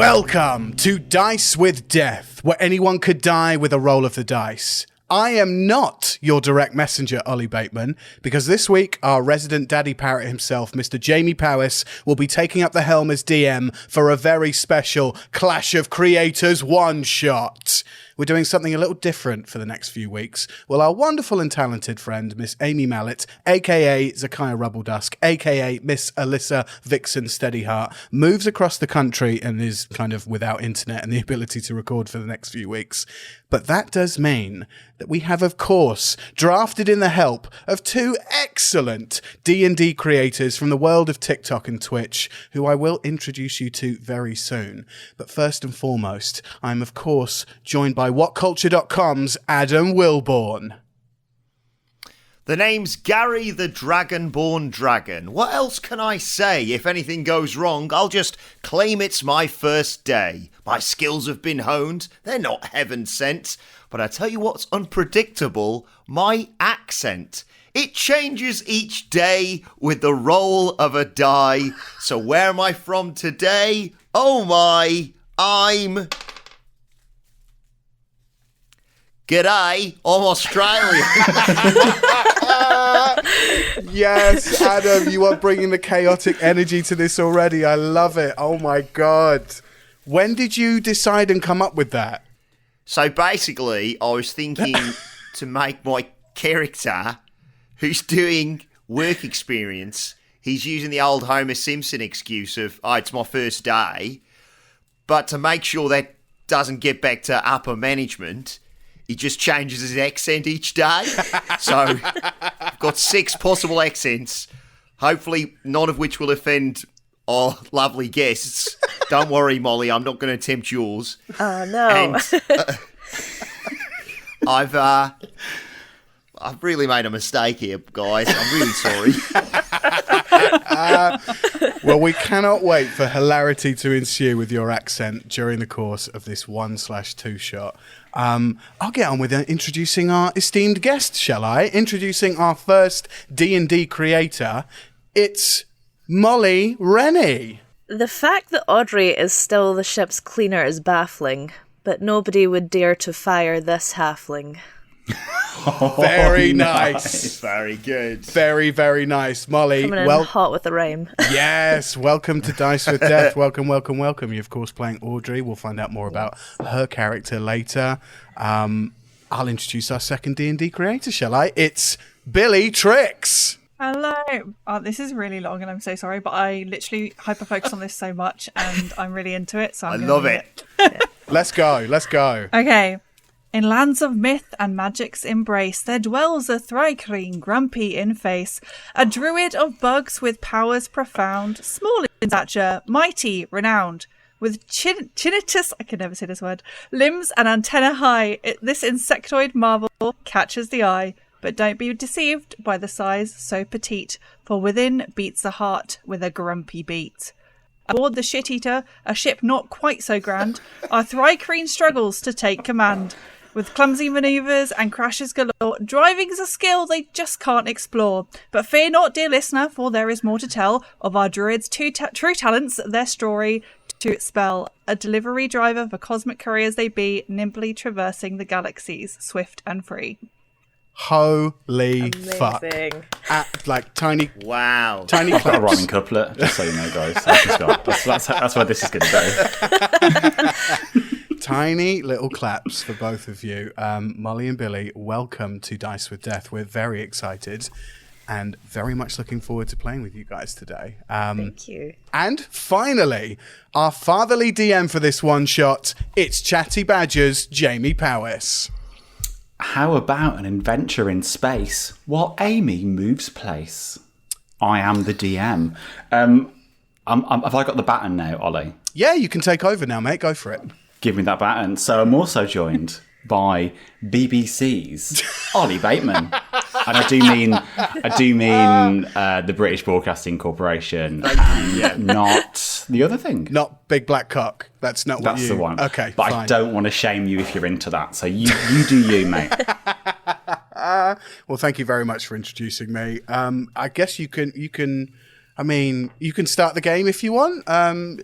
Welcome to Dice with Death, where anyone could die with a roll of the dice. I am not your direct messenger, Oli Bateman, because this week our resident daddy parrot himself, Mr. Jamie Powis, will be taking up the helm as DM for a very special Clash of Creators one-shot. We're doing something a little different for the next few weeks. Well, our wonderful and talented friend, Miss Amy Mallet, a.k.a. Zakiah Rubbledusk, a.k.a. Miss Alyssa Vixen Steadyheart, moves across the country and is kind of without internet and the ability to record for the next few weeks. But that does mean that we have, of course, drafted in the help of two excellent D&D creators from the world of TikTok and Twitch, who I will introduce you to very soon. But first and foremost, I'm, of course, joined by WhatCulture.com's Adam Wilbourn. The name's Gary the Dragonborn Dragon. What else can I say? If anything goes wrong, I'll just claim it's my first day. My skills have been honed. They're not heaven sent. But I tell you what's unpredictable, my accent. It changes each day with the roll of a die. So where am I from today? Oh my, I'm... G'day, I'm Australian. Yes, Adam, you are bringing the chaotic energy to this already. I love it. Oh my God. When did you decide and come up with that? So basically, I was thinking to make my character, who's doing work experience, he's using the old Homer Simpson excuse of, oh, it's my first day. But to make sure that doesn't get back to upper management, he just changes his accent each day. So I've got 6 possible accents, hopefully none of which will offend our lovely guests. Don't worry, Molly, I'm not going to attempt yours. Oh, no. And, I've really made a mistake here, guys. I'm really sorry. Well, we cannot wait for hilarity to ensue with your accent during the course of this 1/2 shot. I'll get on with introducing our esteemed guest, shall I? Introducing our first D&D creator. It's Molly Rennie. The fact that Audrey is still the ship's cleaner is baffling, but nobody would dare to fire this halfling. Very nice. Very good. Very, very nice. Molly, Coming in hot with the rhyme. Yes, welcome to Dice with Death. Welcome, welcome, welcome. You're, of course, playing Audrey. We'll find out more about her character later. I'll introduce our second D&D creator, shall I? It's Billie Trixx. Hello. This is really long and I'm so sorry, but I literally hyper-focus on this so much and I'm really into it. So I love it. Let's go. Let's go. Okay. In lands of myth and magic's embrace, there dwells a thrycreen, grumpy in face, a druid of bugs with powers profound, small in stature, mighty, renowned, with chinnitus, I can never say this word, limbs and antenna high. This insectoid marvel catches the eye, but don't be deceived by the size so petite, for within beats the heart with a grumpy beat. Aboard the shit-eater, a ship not quite so grand, our thrycreen struggles to take command. With clumsy manoeuvres and crashes galore, driving's a skill they just can't explore. But fear not, dear listener, for there is more to tell of our druids' true talents, their story to spell. A delivery driver for cosmic couriers they be, nimbly traversing the galaxies, swift and free. Holy Amazing. fuck. Like tiny... Wow. Tiny I've got a claps. rhyming couplet, just so you know, guys. That's where this is going to go. Tiny little claps for both of you. Molly and Billy, welcome to Dice with Death. We're very excited and very much looking forward to playing with you guys today. Thank you. And finally, our fatherly DM for this one shot, it's Chatty Badger's Jamie Powis. How about an adventure in space while Amy moves place? I am the DM. Have I got the baton now, Ollie? Yeah, you can take over now, mate. Go for it. Give me that baton. So I'm also joined by BBC's Oli Bateman. And I do mean the British Broadcasting Corporation, and not the other thing. Not Big Black Cock. That's not what That's you... the one. Okay, but fine. I don't want to shame you if you're into that. So you do you, mate. Well, thank you very much for introducing me. I guess you can I mean, you can start the game if you want.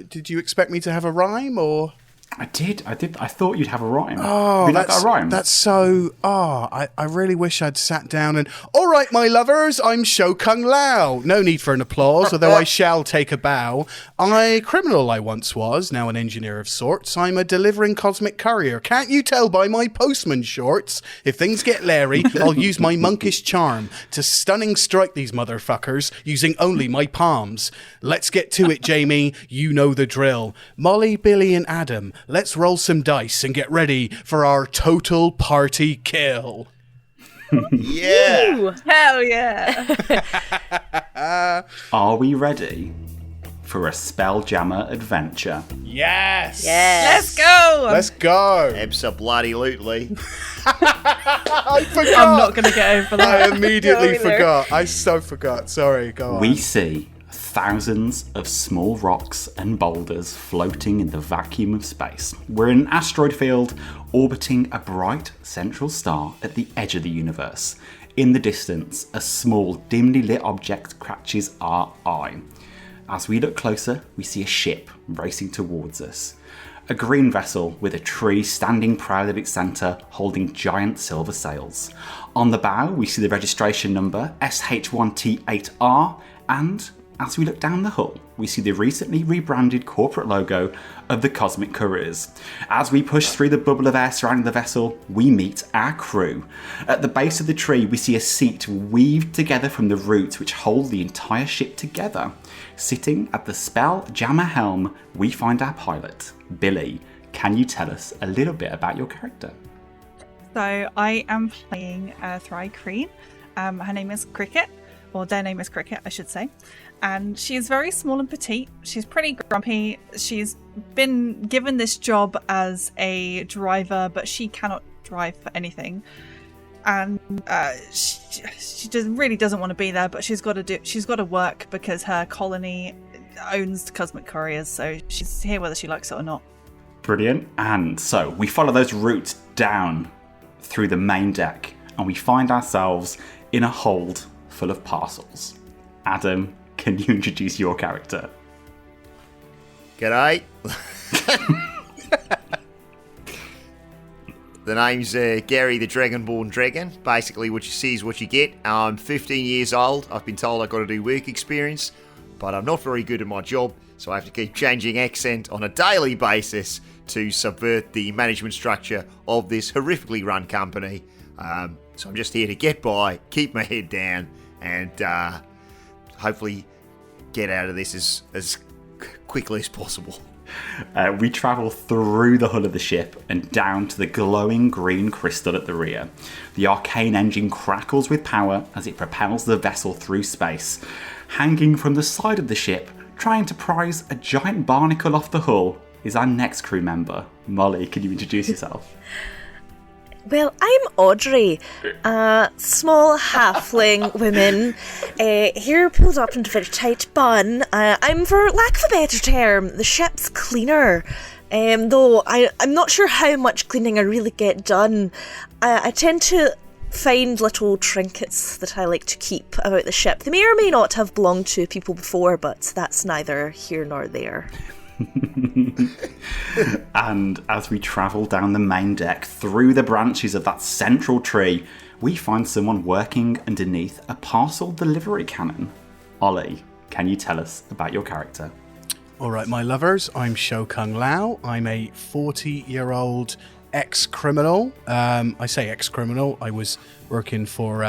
Did you expect me to have a rhyme or? I did. I thought you'd have a rhyme. Oh, Have you not got a rhyme? that's so. I really wish I'd sat down and. All right, my lovers, I'm Sho-Cung Lao. No need for an applause, although I shall take a bow. Criminal I once was, now an engineer of sorts. I'm a delivering cosmic courier. Can't you tell by my postman shorts? If things get leery, I'll use my monkish charm to stunning strike these motherfuckers using only my palms. Let's get to it, Jamie. You know the drill. Molly, Billy, and Adam. Let's roll some dice and get ready for our total party kill. Yeah. Ooh. Hell yeah. Are we ready for a Spelljammer adventure? Yes. Yes. Let's go. Let's go. Abso-bloody-lutely. I forgot. I'm not going to get over that. I immediately Go either. forgot. I so forgot. Sorry, go on. We see thousands of small rocks and boulders floating in the vacuum of space. We're in an asteroid field orbiting a bright central star at the edge of the universe. In the distance, a small, dimly lit object catches our eye. As we look closer, we see a ship racing towards us. A green vessel with a tree standing proud at its centre, holding giant silver sails. On the bow, we see the registration number SH1T8R, and as we look down the hull, we see the recently rebranded corporate logo of the Cosmic Couriers. As we push through the bubble of air surrounding the vessel, we meet our crew. At the base of the tree, we see a seat weaved together from the roots which hold the entire ship together. Sitting at the Spelljammer helm, we find our pilot, Billy. Can you tell us a little bit about your character? So I am playing Thry-Kreen. Her name is Kriket, or their name is Kriket, I should say. And she's very small and petite. She's pretty grumpy. She's been given this job as a driver, but she cannot drive for anything. And she really doesn't want to be there, but she's got to work because her colony owns the Cosmic Couriers, so she's here whether she likes it or not. Brilliant. And so we follow those routes down through the main deck, and we find ourselves in a hold full of parcels. Adam, can you introduce your character? G'day. The name's Gary the Dragonborn Dragon. Basically, what you see is what you get. I'm 15 years old. I've been told I've got to do work experience, but I'm not very good at my job, so I have to keep changing accent on a daily basis to subvert the management structure of this horrifically run company. So I'm just here to get by, keep my head down, and hopefully get out of this as quickly as possible. We travel through the hull of the ship and down to the glowing green crystal at the rear. The arcane engine crackles with power as it propels the vessel through space. Hanging from the side of the ship, trying to prise a giant barnacle off the hull, is our next crew member. Molly, can you introduce yourself? Well, I'm Audrey, a small halfling woman, here pulled up into a very tight bun. I'm, for lack of a better term, the ship's cleaner. Though I'm not sure how much cleaning I really get done. I tend to find little trinkets that I like to keep about the ship. They may or may not have belonged to people before, but that's neither here nor there. And as we travel down the main deck through the branches of that central tree, we find someone working underneath a parcel delivery cannon. Oli, can you tell us about your character? All right, my lovers, I'm Sho-Cung Lao. I'm a 40-year-old ex-criminal. I say ex-criminal. I was working for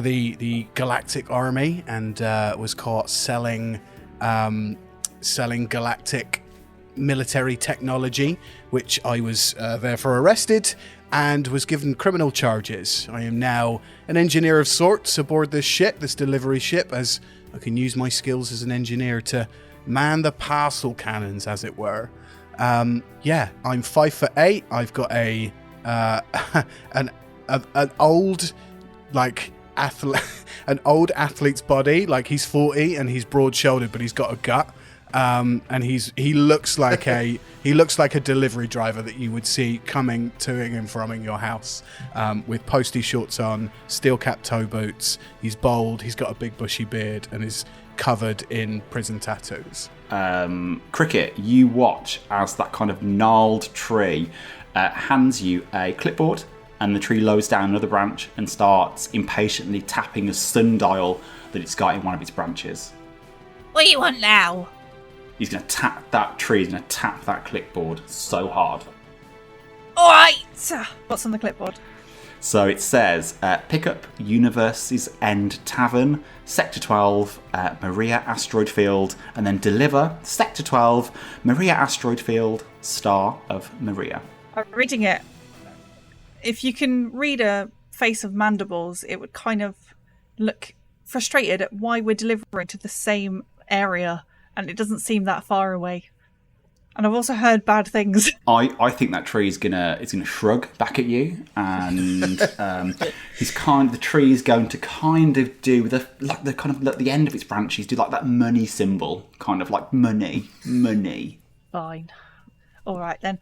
the Galactic Army and was caught selling galactic military technology, which I was therefore arrested and was given criminal charges. I am now an engineer of sorts aboard this ship, this delivery ship, as I can use my skills as an engineer to man the parcel cannons, as it were. I'm 5'8". I've got an old an old athlete's body. Like, he's 40 and he's broad-shouldered, but he's got a gut. and he looks like a delivery driver that you would see coming to and from your house, with posty shorts on, steel cap toe boots. He's bald. He's got a big bushy beard and is covered in prison tattoos. Kriket, you watch as that kind of gnarled tree hands you a clipboard, and the tree lowers down another branch and starts impatiently tapping a sundial that it's got in one of its branches. What do you want now? He's going to tap that tree, he's going to tap that clipboard so hard. Alright! What's on the clipboard? So it says, pick up Universe's End Tavern, Sector 12, Maria Asteroid Field, and then deliver Sector 12, Maria Asteroid Field, Star of Maria. I'm reading it. If you can read a face of mandibles, it would kind of look frustrated at why we're delivering to the same area, and it doesn't seem that far away. And I've also heard bad things. I think that tree is gonna shrug back at you, and the tree is going to kind of do the end of its branches do like that money symbol, kind of like money. Fine. All right then.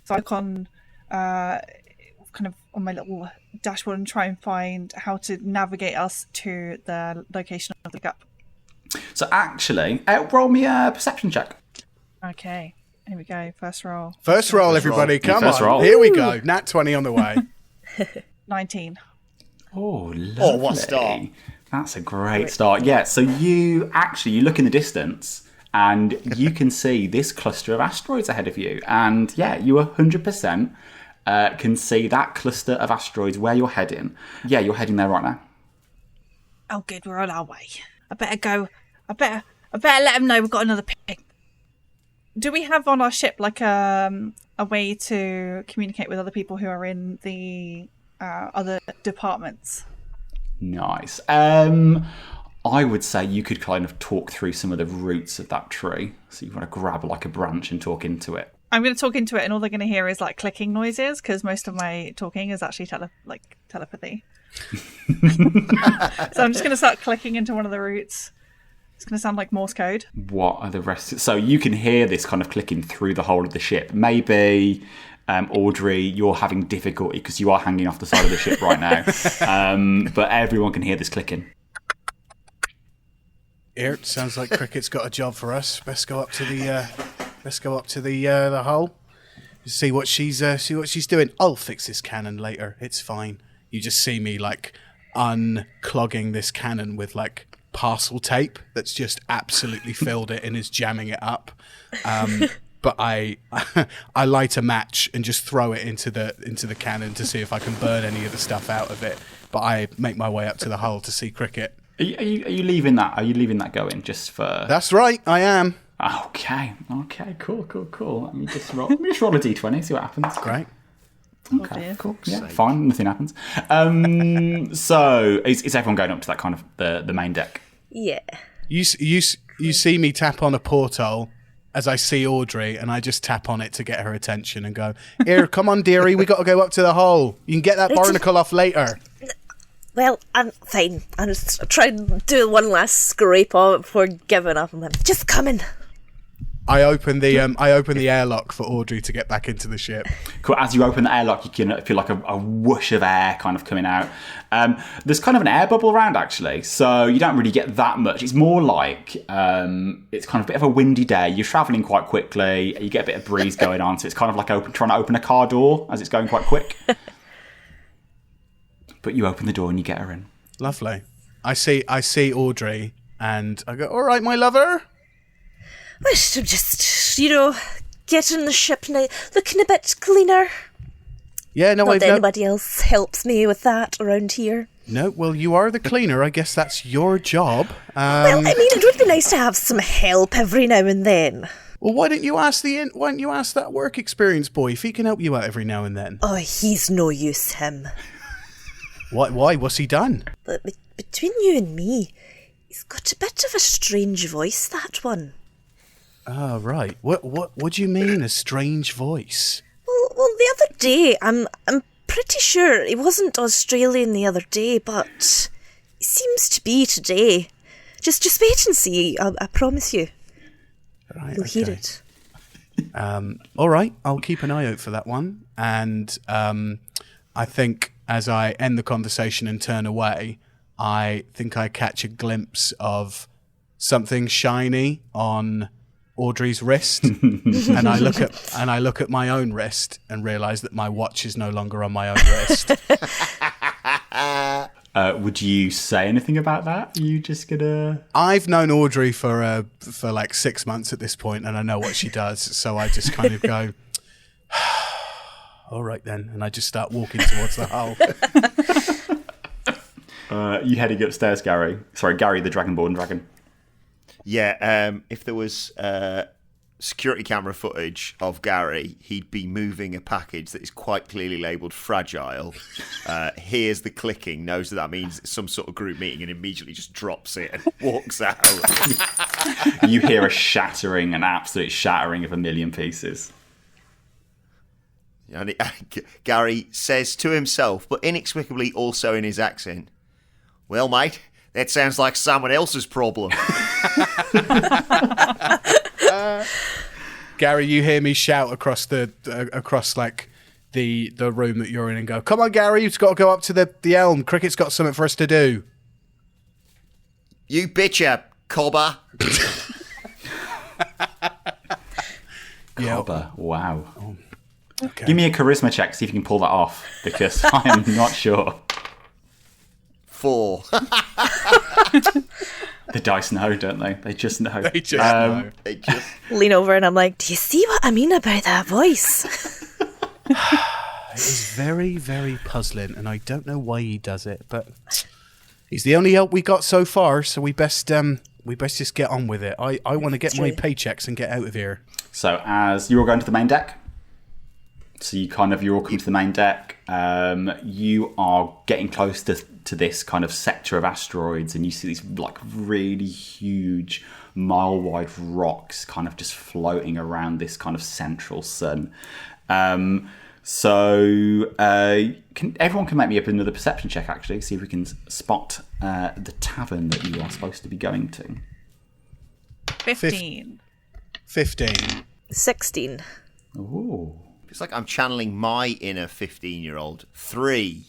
So I can kind of on my little dashboard and try and find how to navigate us to the location of the gap. So actually, roll me a perception check. Okay. Here we go. First roll. First roll, everybody. Come on. Roll. Here we go. Nat 20 on the way. 19. Oh, lovely. Oh, what a start. That's a great start. Yeah, so you look in the distance and you can see this cluster of asteroids ahead of you. And yeah, you 100% can see that cluster of asteroids where you're heading. Yeah, you're heading there right now. Oh, good. We're on our way. I better go. I better let them know we've got another pig. Do we have on our ship like a way to communicate with other people who are in the other departments? Nice. I would say you could kind of talk through some of the roots of that tree. So you want to grab like a branch and talk into it. I'm going to talk into it, and all they're going to hear is like clicking noises, because most of my talking is actually telepathy. So I'm just going to start clicking into one of the roots. It's going to sound like Morse code. What are the rest? So you can hear this kind of clicking through the whole of the ship. Maybe, Audrey, you're having difficulty because you are hanging off the side of the ship right now. But everyone can hear this clicking. Here, it sounds like Kriket's got a job for us. Best go up to the hull. See what she's doing. I'll fix this cannon later. It's fine. You just see me like unclogging this cannon with like parcel tape that's just absolutely filled it and is jamming it up. But I light a match and just throw it into the cannon to see if I can burn any of the stuff out of it. But I make my way up to the hull to see Kriket. Are you leaving that? Are you leaving that going just for? That's right, I am. Okay, cool. Let me just roll a d20, see what happens. Great. Okay, cool. Yeah, fine. Nothing happens. So is everyone going up to that kind of the main deck? Yeah. You see me tap on a porthole as I see Audrey, and I just tap on it to get her attention and go, "Here, come on, dearie, we got to go up to the hole. You can get that barnacle off later." Well, I'm fine. I'm just trying to do one last scrape on it before giving up. I'm like, just coming. I open the airlock for Audrey to get back into the ship. Cool. As you open the airlock, you can feel like a whoosh of air kind of coming out. There's kind of an air bubble around, actually, so you don't really get that much. It's more like it's kind of a bit of a windy day. You're travelling quite quickly. You get a bit of breeze going on, so it's kind of like trying to open a car door as it's going quite quick. But you open the door and you get her in. Lovely. I see Audrey, and I go, "All right, my lover." Well, I'm just, getting the ship now, looking a bit cleaner. Yeah, no, Not that anybody else helps me with that around here. No, well, you are the cleaner. I guess that's your job. Well, I mean, it would be nice to have some help every now and then. Well, why don't you ask that work experience boy if he can help you out every now and then? Oh, he's no use, him. Why? What's he done? But between you and me, he's got a bit of a strange voice, that one. Oh, right. What do you mean, a strange voice? Well, the other day, I'm pretty sure he wasn't Australian the other day, but he seems to be today. Just wait and see, I promise you. Right, You'll hear it. All right, I'll keep an eye out for that one. And I think as I end the conversation and turn away, I think I catch a glimpse of something shiny on Audrey's wrist, and I look at my own wrist and realise that my watch is no longer on my own wrist. Would you say anything about that? Are you just gonna? I've known Audrey for like 6 months at this point, and I know what she does. So I just kind of go, all right then, and I just start walking towards the hole. You heading upstairs, Gary? Sorry, Gary, the Dragonborn dragon. Yeah, if there was security camera footage of Gary, he'd be moving a package that is quite clearly labelled fragile. Hears the clicking, knows that means it's some sort of group meeting, and immediately just drops it and walks out. You hear an absolute shattering of a million pieces. And Gary says to himself, but inexplicably also in his accent, "Well, mate, that sounds like someone else's problem." Gary, you hear me shout across like the room that you're in and go, "Come on, Gary, you've got to go up to the elm. Cricket's got something for us to do." "You betcha, cobber." Cobber, wow. Okay. Give me a charisma check, see if you can pull that off, because I am not sure. 4. The dice know, don't they? They just know. They just know. They just... Lean over and I'm like, do you see what I mean about that voice? It is very, very puzzling, and I don't know why he does it, but he's the only help we got so far, so we best just get on with it. I want to get my paychecks and get out of here. So as you're all going to the main deck, you're all coming to the main deck, you are getting close to this kind of sector of asteroids, and you see these like really huge mile-wide rocks kind of just floating around this kind of central sun. So everyone can make me up another perception check, actually, see if we can spot the tavern that you are supposed to be going to. 15. 15. 16. Ooh. It's like I'm channeling my inner 15-year-old. 3.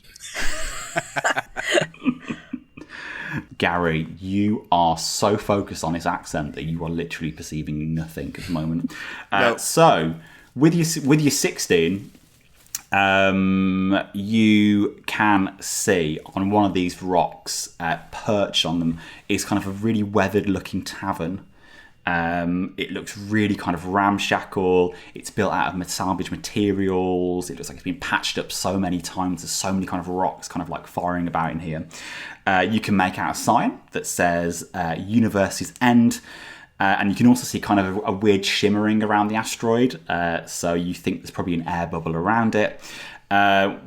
Gary, you are so focused on his accent that you are literally perceiving nothing at the moment. No. So, with your 16, you can see on one of these rocks, perched on them, is kind of a really weathered-looking tavern. It looks really kind of ramshackle. It's built out of salvage materials. It looks like it's been patched up so many times. There's so many kind of rocks kind of like firing about in here. You can make out a sign that says University's End. And you can also see kind of a weird shimmering around the asteroid. So you think there's probably an air bubble around it.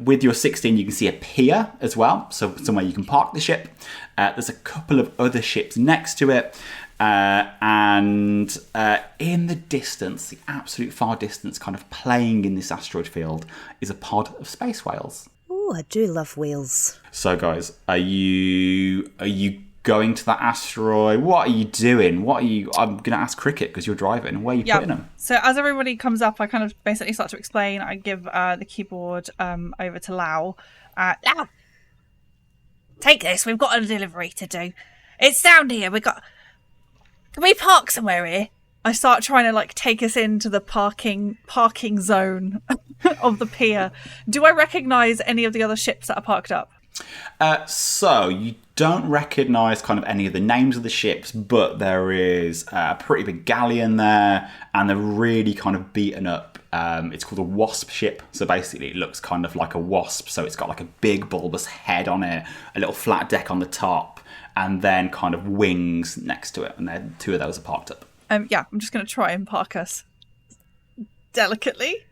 With your 16, you can see a pier as well. So somewhere you can park the ship. There's a couple of other ships next to it. And in the distance, the absolute far distance, kind of playing in this asteroid field, is a pod of space whales. Oh, I do love whales. So, guys, are you going to that asteroid? What are you doing? I'm going to ask Kriket because you're driving. Where are you putting them? So as everybody comes up, I kind of basically start to explain. I give the keyboard over to Lau. Lau, take this. We've got a delivery to do. It's down here. Can we park somewhere here? I start trying to take us into the parking zone of the pier. Do I recognise any of the other ships that are parked up? So you don't recognise kind of any of the names of the ships, but there is a pretty big galleon there, and they're really kind of beaten up. It's called a wasp ship. So basically it looks kind of like a wasp. So it's got like a big bulbous head on it, a little flat deck on the top, and then kind of wings next to it, and then 2 of those are parked up. I'm just going to try and park us delicately.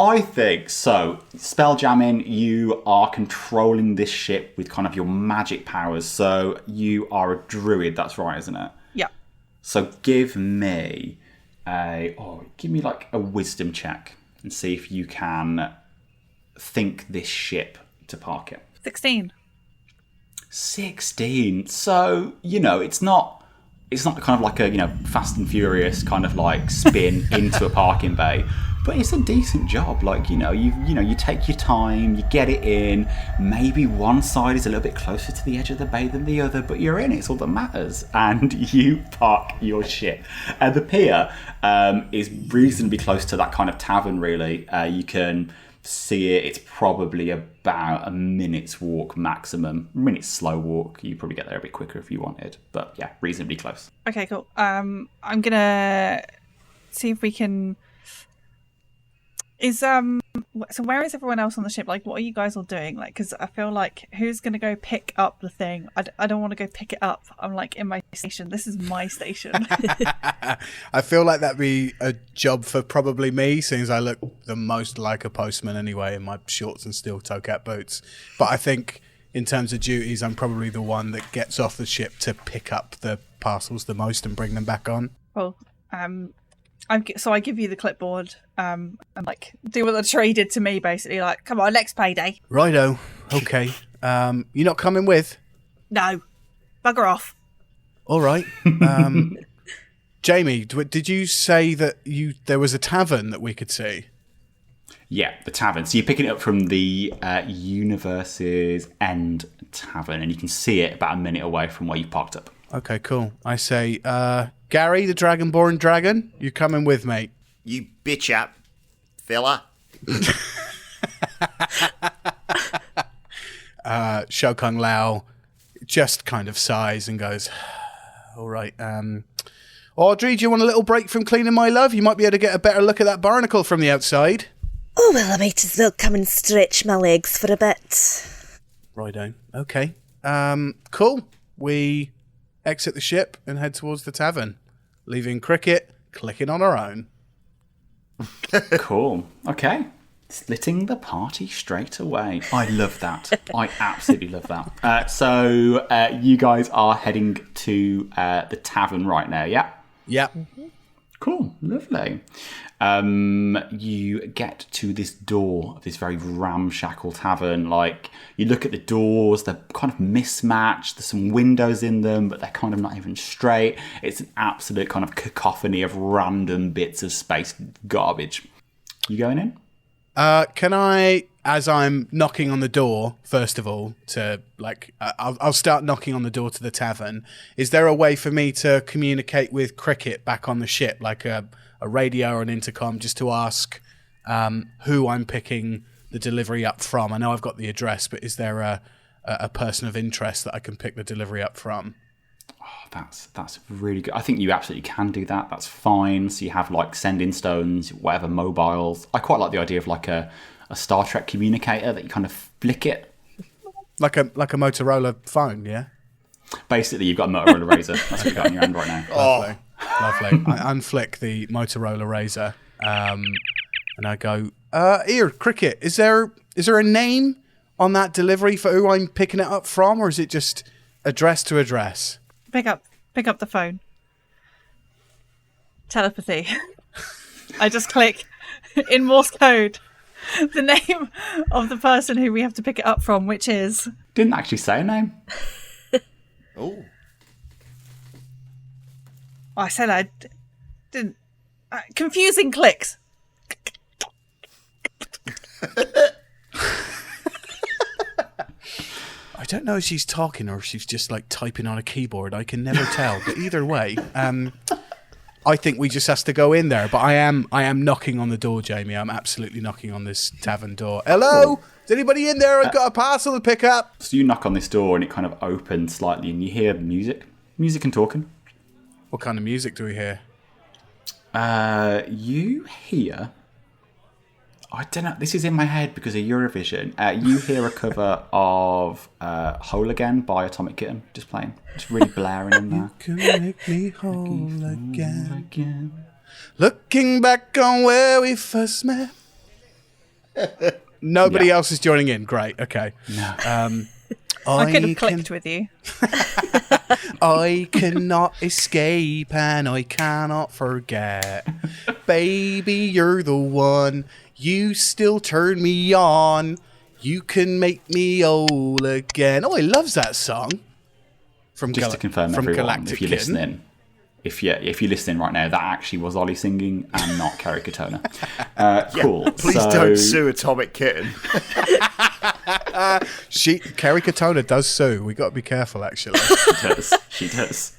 I think so. Spelljamming, you are controlling this ship with kind of your magic powers. So you are a druid, that's right, isn't it? Yeah. So give me a wisdom check and see if you can think this ship to park it. 16. 16. So, it's not it's not kind of like a, Fast and Furious kind of like spin into a parking bay, but it's a decent job. Like, you take your time, you get it in. Maybe one side is a little bit closer to the edge of the bay than the other, but you're in. It's all that matters. And you park your ship. And the pier is reasonably close to that kind of tavern, really. You can see it. It's probably about a minute's walk maximum. A minute's slow walk. You probably get there a bit quicker if you wanted. But yeah, reasonably close. Okay, cool. I'm gonna see if we can. So where is everyone else on the ship? Like, what are you guys all doing? Like, because I feel like who's gonna go pick up the thing? I don't want to go pick it up. I'm like in my station. This is my station. I feel like that'd be a job for probably me, since I look the most like a postman anyway in my shorts and steel toe cap boots. But I think in terms of duties, I'm probably the one that gets off the ship to pick up the parcels the most and bring them back on. Well, so I give you the clipboard, and like do what the tree did to me, basically. Like, come on, next payday. Righto. Okay. You're not coming with? No, bugger off. All right. Jamie, did you say that there was a tavern that we could see? Yeah, the tavern. So you're picking it up from the Universe's End Tavern, and you can see it about a minute away from where you parked up. Okay, cool. I say, Gary, the Dragonborn Dragon, you coming with, mate? You bitch up, fella. Sho-Cung Lao just kind of sighs and goes, all right. Audrey, do you want a little break from cleaning, my love? You might be able to get a better look at that barnacle from the outside. Oh, well, I might as well come and stretch my legs for a bit. Righto. Okay. Cool. We exit the ship and head towards the tavern, leaving Kriket clicking on her own. Cool. Okay. Splitting the party straight away. I love that. I absolutely love that. So you guys are heading to the tavern right now, yeah? Yeah. Mm-hmm. Cool. Lovely. You get to this door of this very ramshackle tavern. Like, you look at the doors, they're kind of mismatched. There's some windows in them, but they're kind of not even straight. It's an absolute kind of cacophony of random bits of space garbage. You going in? Can I, as I'm knocking on the door, first of all, I'll start knocking on the door to the tavern. Is there a way for me to communicate with Kriket back on the ship, like a radio or an intercom, just to ask who I'm picking the delivery up from? I know I've got the address, but is there a person of interest that I can pick the delivery up from? Oh, that's really good. I think you absolutely can do that. That's fine. So you have like sending stones, whatever, mobiles. I quite like the idea of like a Star Trek communicator that you kind of flick it. Like a Motorola phone, yeah? Basically, you've got a Motorola Razr. That's what you've got in your hand right now. Lovely. I unflick the Motorola Razr, and I go, here, Kriket, is there a name on that delivery for who I'm picking it up from, or is it just address to address? Pick up the phone. Telepathy. I just click in Morse code the name of the person who we have to pick it up from, which is... Didn't actually say a name. Oh. I said I didn't. Confusing clicks. I don't know if she's talking or if she's just like typing on a keyboard. I can never tell. But either way, I think we just has to go in there. But I am knocking on the door, Jamie. I'm absolutely knocking on this tavern door. Hello? Is anybody in there? I've got a parcel to pick up. So you knock on this door and it kind of opens slightly and you hear music and talking. What kind of music do we hear? You hear... I don't know. This is in my head because of Eurovision. You hear a cover of Whole Again by Atomic Kitten just playing. It's really blaring in there. You can make me whole again. Looking back on where we first met. Nobody else is joining in. Great. Okay. No. I could have clicked with you. I cannot escape and I cannot forget. Baby, you're the one. You still turn me on. You can make me whole again. Oh, I loves that song. Just to confirm, everyone, if you're listening, If you're listening right now, that actually was Oli singing and not Kerry Katona. Cool. Please So- don't sue Atomic Kitten. Kerry Katona does sue. We got to be careful, actually. She does.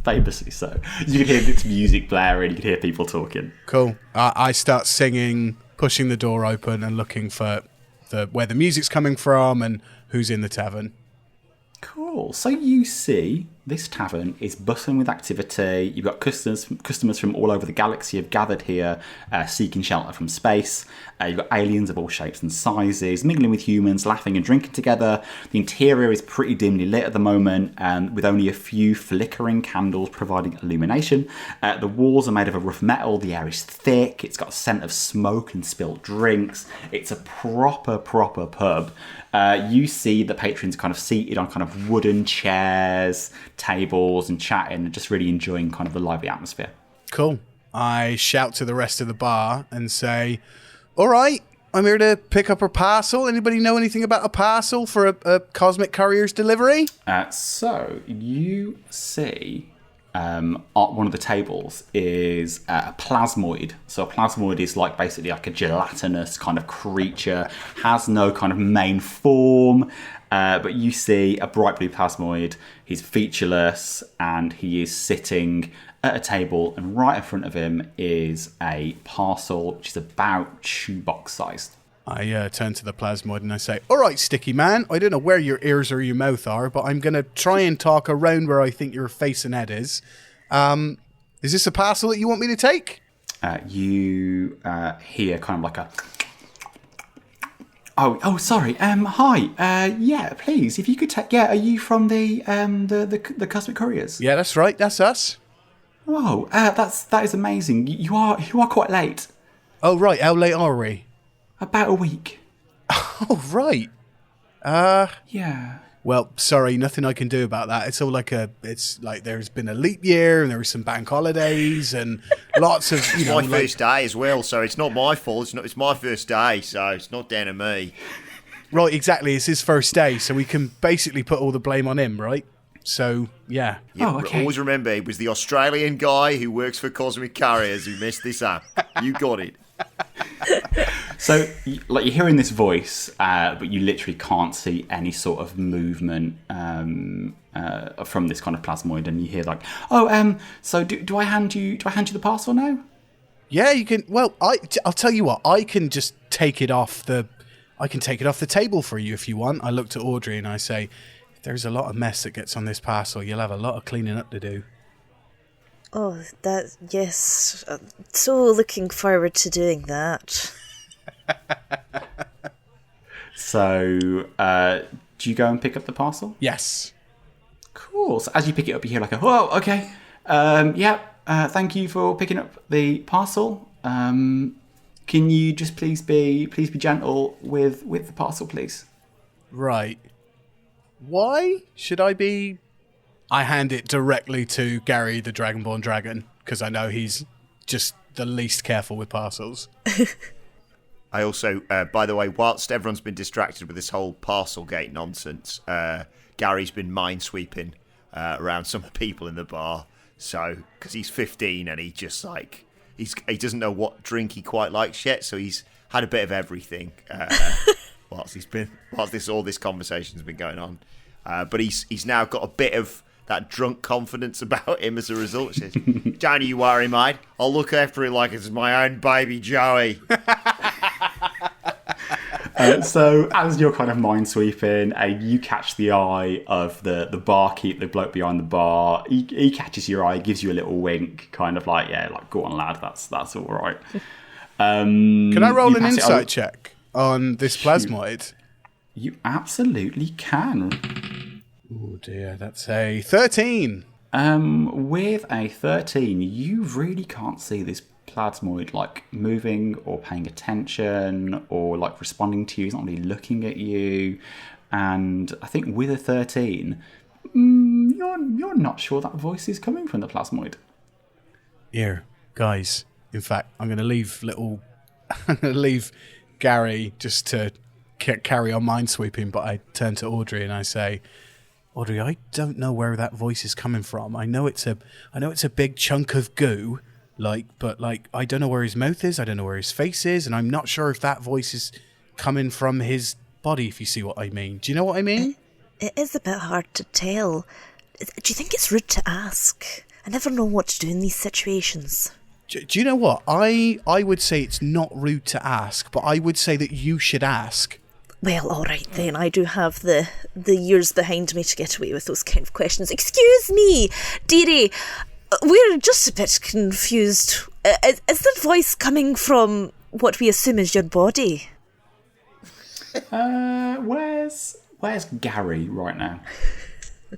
Famously so. You can hear this music blaring, you can hear people talking. Cool. I start singing, pushing the door open and looking for where the music's coming from and who's in the tavern. Cool. So you see, this tavern is bustling with activity. You've got customers from all over the galaxy have gathered here, seeking shelter from space. You've got aliens of all shapes and sizes, mingling with humans, laughing and drinking together. The interior is pretty dimly lit at the moment, with only a few flickering candles providing illumination. The walls are made of a rough metal. The air is thick. It's got a scent of smoke and spilled drinks. It's a proper pub. You see the patrons kind of seated on kind of wooden chairs, tables, and chatting, and just really enjoying kind of the lively atmosphere. Cool. I shout to the rest of the bar and say, all right, I'm here to pick up a parcel. Anybody know anything about a parcel for a Cosmic Couriers delivery? So you see on one of the tables is a plasmoid. So a plasmoid is like basically like a gelatinous kind of creature, has no kind of main form, but you see a bright blue plasmoid. He's featureless and he is sitting at a table, and right in front of him is a parcel which is about shoebox sized. I turn to the plasmoid and I say, all right, Sticky Man, I don't know where your ears or your mouth are, but I'm going to try and talk around where I think your face and head is. Is this a parcel that you want me to take? You hear kind of like a... Oh, sorry. Hi. Yeah, please, if you could take... Yeah, are you from the Cosmic Couriers? Yeah, that's right. That's us. Oh, that is amazing. You are quite late. Oh, right. How late are we? About a week. Oh, right. Yeah. Well, sorry, nothing I can do about that. It's all like there's been a leap year and there were some bank holidays and lots of, It's my first day as well, so it's not my fault. It's my first day, so it's not down to me. Right, exactly. It's his first day, so we can basically put all the blame on him, right? So, yeah. Okay. Always remember, it was the Australian guy who works for Cosmic Couriers who messed this up. You got it. So, like, you're hearing this voice, but you literally can't see any sort of movement from this kind of plasmoid, and you hear like, so do I hand you the parcel now? Yeah, you can. Well, I'll tell you what. I can just take it off the table for you if you want. I look to Audrey and I say, if there's a lot of mess that gets on this parcel, you'll have a lot of cleaning up to do. Oh, yes. So looking forward to doing that. So, do you go and pick up the parcel? Yes. Cool. So as you pick it up, you hear like okay. Thank you for picking up the parcel. Can you just please be gentle with the parcel, please? Right. Why should I be... I hand it directly to Gary, the Dragonborn Dragon, because I know he's just the least careful with parcels. I also, by the way, whilst everyone's been distracted with this whole parcel gate nonsense, Gary's been minesweeping around some people in the bar. So, because he's 15 and he just like, he doesn't know what drink he quite likes yet, so he's had a bit of everything whilst all this conversation's been going on. But he's now got a bit of that drunk confidence about him as a result. She says, "Don't you worry, mate. I'll look after him like it's my own baby Joey." So as you're kind of minesweeping, you catch the eye of the barkeep, the bloke behind the bar. He catches your eye, gives you a little wink, kind of like, yeah, like, go on, lad, that's all right. Can I roll an insight check on this plasmoid? You absolutely can. Oh dear, that's a 13. With a 13, you really can't see this plasmoid like moving or paying attention or like responding to you. He's not really looking at you. And I think with a 13, you're not sure that voice is coming from the plasmoid. Here, guys. In fact, I'm going to leave Gary just to carry on minesweeping, but I turn to Audrey and I say, Audrey, I don't know where that voice is coming from. I know it's a big chunk of goo, but I don't know where his mouth is. I don't know where his face is, and I'm not sure if that voice is coming from his body. If you see what I mean, do you know what I mean? It is a bit hard to tell. Do you think it's rude to ask? I never know what to do in these situations. Do you know what? I would say it's not rude to ask, but I would say that you should ask. Well, all right then. I do have the years behind me to get away with those kind of questions. Excuse me, dearie. We're just a bit confused. Is that voice coming from what we assume is your body? Where's Gary right now? Are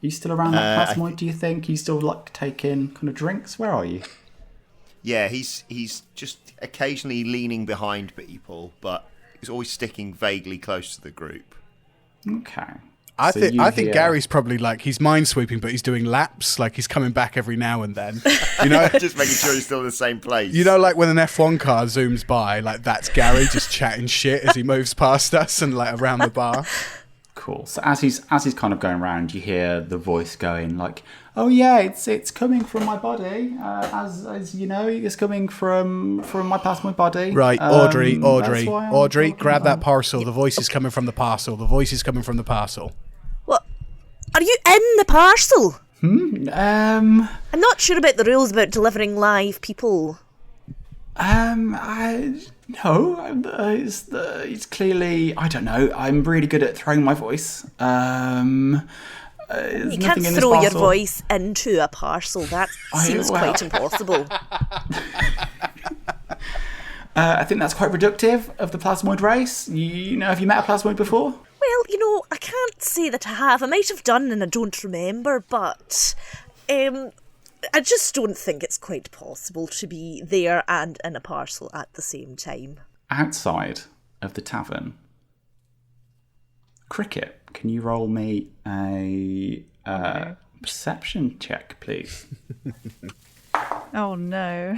you still around that plasmoid, do you think? Are you still taking kind of drinks? Where are you? Yeah, he's just occasionally leaning behind people, but he's always sticking vaguely close to the group. Okay. I think Gary's probably he's mind sweeping, but he's doing laps, he's coming back every now and then. You know, just making sure he's still in the same place. You know, when an F1 car zooms by, that's Gary just chatting shit as he moves past us and around the bar. Cool. So as he's kind of going around, you hear the voice going "Oh yeah, it's coming from my body. As you know, it's coming from my plasmoid body." Right, Audrey, grab that parcel. The voice is coming from the parcel. The voice is coming from the parcel. What? Are you in the parcel? I'm not sure about the rules about delivering live people. It's clearly, I don't know. I'm really good at throwing my voice. You can't throw your voice into a parcel. That seems quite impossible. I think that's quite reductive of the plasmoid race. Have you met a plasmoid before? Well, I can't say that I have. I might have done and I don't remember, but I just don't think it's quite possible to be there and in a parcel at the same time. Outside of the tavern, Kriket, can you roll me a perception check, please? Oh no.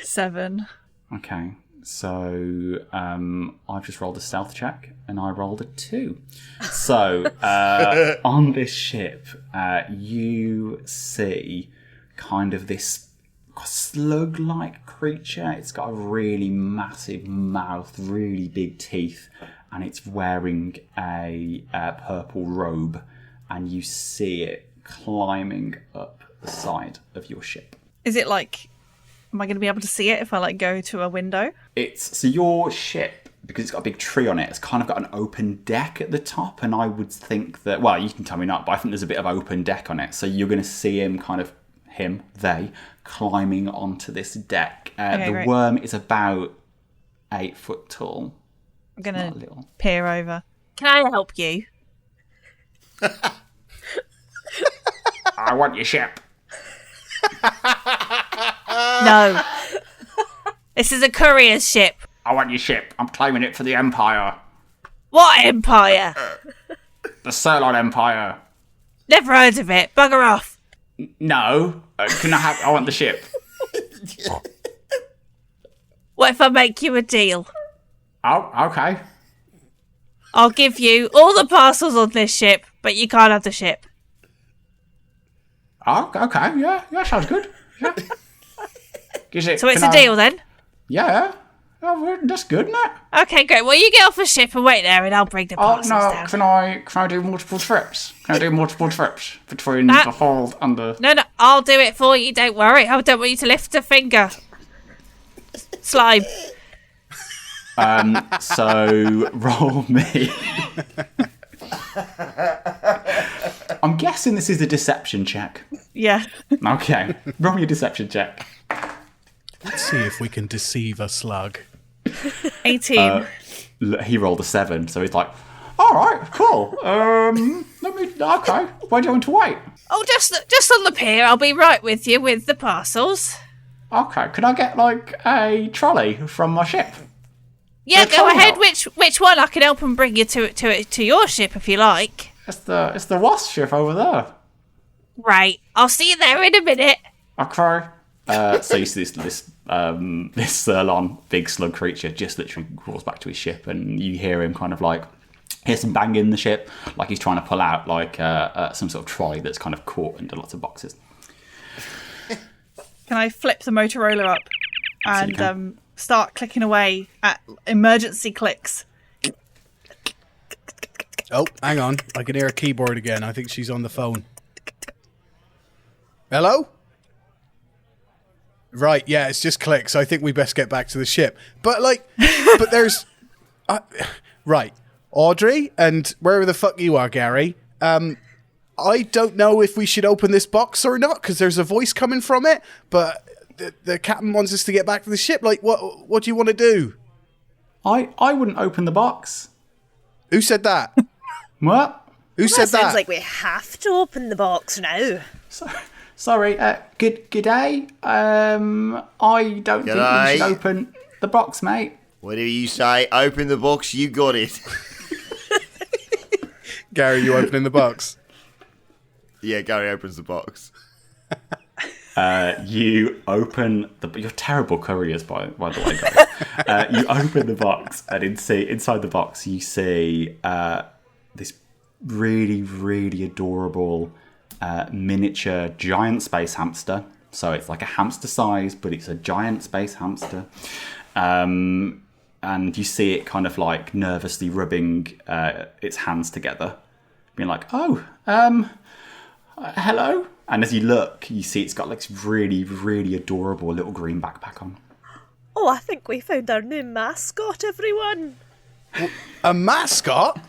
7. Okay, so I've just rolled a stealth check and I rolled a 2. So on this ship, you see kind of this slug-like creature. It's got a really massive mouth, really big teeth, and it's wearing a purple robe, and you see it climbing up the side of your ship. Is it am I going to be able to see it if I go to a window? So your ship, because it's got a big tree on it, it's kind of got an open deck at the top, and I would think that, well, you can tell me not, but I think there's a bit of open deck on it, so you're going to see they climbing onto this deck. The great. worm is about 8 foot tall. I'm going to peer over. Can I help you? I want your ship. No. This is a Couriers ship. I want your ship. I'm claiming it for the Empire. What Empire? The Sirloin Empire. Never heard of it. Bugger off. No. I want the ship. What if I make you a deal? Oh, okay. I'll give you all the parcels on this ship, but you can't have the ship. Oh, okay. Yeah, sounds good. Yeah. So it's a deal then? Yeah. Oh, that's good, isn't it? Okay, great. Well, you get off the ship and wait there, and I'll bring the parcels down. Can I do multiple trips? Can I do multiple trips between the hold and the... No, I'll do it for you. Don't worry. I don't want you to lift a finger. Slime. So roll me. I'm guessing this is a deception check. Yeah. Okay. Roll me a deception check. Let's see if we can deceive a slug. 18. He rolled a 7, so he's like, all right, cool. Okay. Why do you want to wait? Oh, just on the pier. I'll be right with you with the parcels. Okay. Can I get a trolley from my ship? Yeah, go ahead. Which one? I can help and bring you to your ship if you like. It's the Wasp ship over there. Right. I'll see you there in a minute. Okay. So you see this this Sirlon, big slug creature, just literally crawls back to his ship, and you hear him kind of like, hear some banging in the ship, like he's trying to pull out like some sort of trolley that's kind of caught under lots of boxes. Can I flip the Motorola up and start clicking away at emergency clicks? Oh, hang on. I can hear a keyboard again. I think she's on the phone. Hello? Right, yeah, it's just clicks. I think we best get back to the ship. But, like, but there's... right. Audrey, and wherever the fuck you are, Gary, I don't know if we should open this box or not, because there's a voice coming from it, but the captain wants us to get back to the ship. Like, what do you want to do? I wouldn't open the box. Who said that? What? Who said that? Sounds like we have to open the box now. Sorry, good day. I don't think we should open the box, mate. Whatever you say, open the box, you got it. Gary, you opening the box? Yeah, Gary opens the box. You open you're terrible couriers, by the way, guys. You open the box, and inside the box you see this really, really adorable miniature giant space hamster. So it's like a hamster size, but it's a giant space hamster. And you see it kind of like nervously rubbing its hands together, being like, "Oh, hello." And as you look, you see it's got like this really, really adorable little green backpack on. Oh, I think we found our new mascot, everyone. A mascot?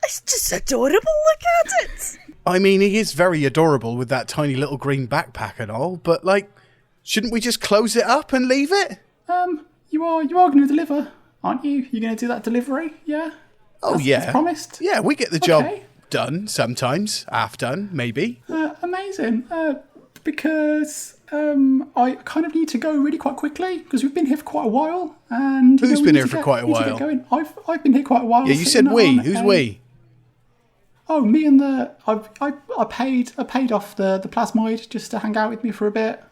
It's just adorable, look at it. I mean, he is very adorable with that tiny little green backpack and all, but, like, shouldn't we just close it up and leave it? You are going to deliver, aren't you? You're going to do that delivery, yeah? As promised? Yeah, we get the job done sometimes. Half done, maybe. Amazing. Because I kind of need to go really quite quickly, because we've been here for quite a while. And who's been here for quite a while? I've been here quite a while. Yeah, you said we. Who's we? Oh, me and I paid off the plasmoid just to hang out with me for a bit.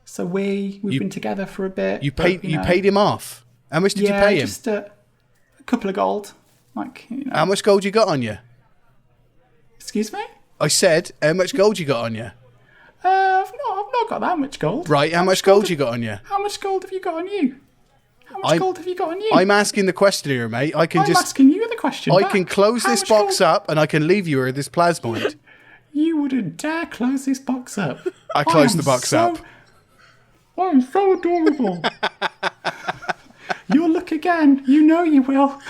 So we've been together for a bit. You paid him off. How much did you pay him? Just a couple of gold. Like, you know. How much gold you got on you? Excuse me? I said, how much gold you got on you? I've not got that much gold. Right, how much gold you got on you? How much gold have you got on you? How much gold have you got on you? I'm asking the question here, mate. I'm asking you the question. I can close this box up and I can leave you with this plasmoid. You wouldn't dare close this box up. I closed the box up. I am so adorable. You'll look again. You know you will.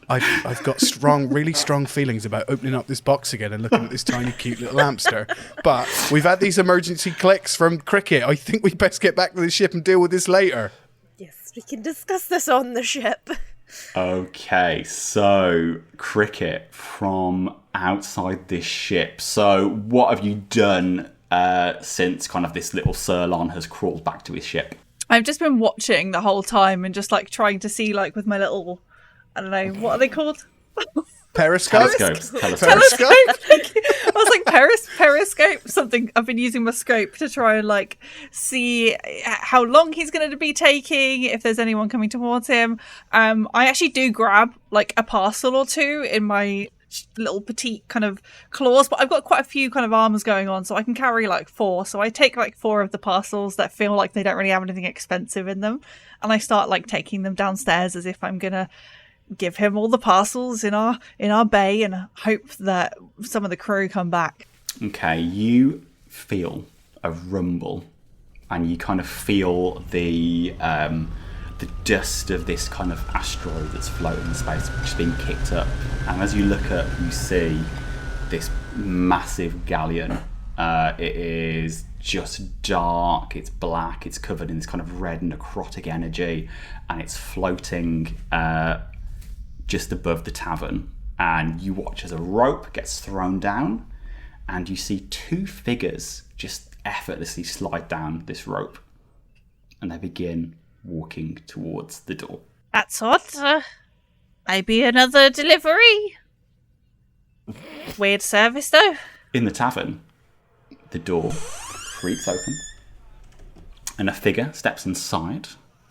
I've got really strong feelings about opening up this box again and looking at this tiny, cute little hamster. But we've had these emergency clicks from Kriket. I think we best get back to the ship and deal with this later. Yes, we can discuss this on the ship. Okay, so Kriket from outside this ship. So what have you done since kind of this little Sirlon has crawled back to his ship? I've just been watching the whole time and just like trying to see like with my little, I don't know, what are they called? Periscope? Telescope. Periscope? I was like, periscope? Something. I've been using my scope to try and like see how long he's going to be taking, if there's anyone coming towards him. I actually do grab like a parcel or two in my little petite kind of claws, but I've got quite a few kind of arms going on, so I can carry like 4. So I take like 4 of the parcels that feel like they don't really have anything expensive in them, and I start like taking them downstairs as if I'm gonna give him all the parcels in our bay and hope that some of the crew come back. Okay, you feel a rumble, and you kind of feel the dust of this kind of asteroid that's floating in space just being kicked up. And as you look up, you see this massive galleon. It is just dark, it's black, it's covered in this kind of red necrotic energy, and it's floating just above the tavern. And you watch as a rope gets thrown down, and you see 2 figures just effortlessly slide down this rope, and they begin walking towards the door. That's odd. Maybe another delivery. Weird service, though. In the tavern, the door creaks open. And a figure steps inside,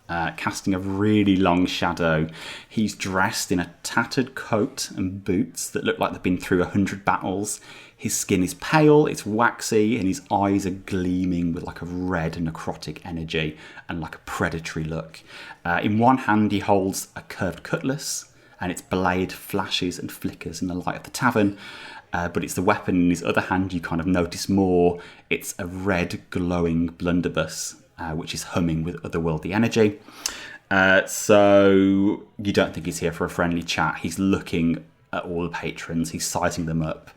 casting a really long shadow. He's dressed in a tattered coat and boots that look like they've been through 100 battles. His skin is pale, it's waxy, and his eyes are gleaming with like a red necrotic energy and like a predatory look. In one hand he holds a curved cutlass, and its blade flashes and flickers in the light of the tavern. But it's the weapon in his other hand you kind of notice more. It's a red glowing blunderbuss, which is humming with otherworldly energy. So you don't think he's here for a friendly chat. He's looking at all the patrons. He's sizing them up.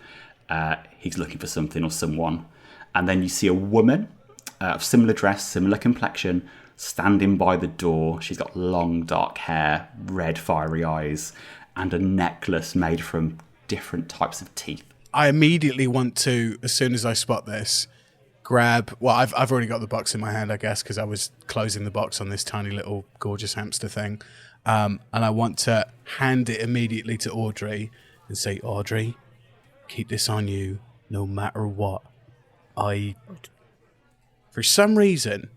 He's looking for something or someone. And then you see a woman of similar dress, similar complexion, standing by the door. She's got long dark hair, red fiery eyes, and a necklace made from different types of teeth. I immediately want to, as soon as I spot this, grab... Well, I've already got the box in my hand, I guess, because I was closing the box on this tiny little gorgeous hamster thing. And I want to hand it immediately to Audrey and say, Audrey, keep this on you no matter what. For some reason,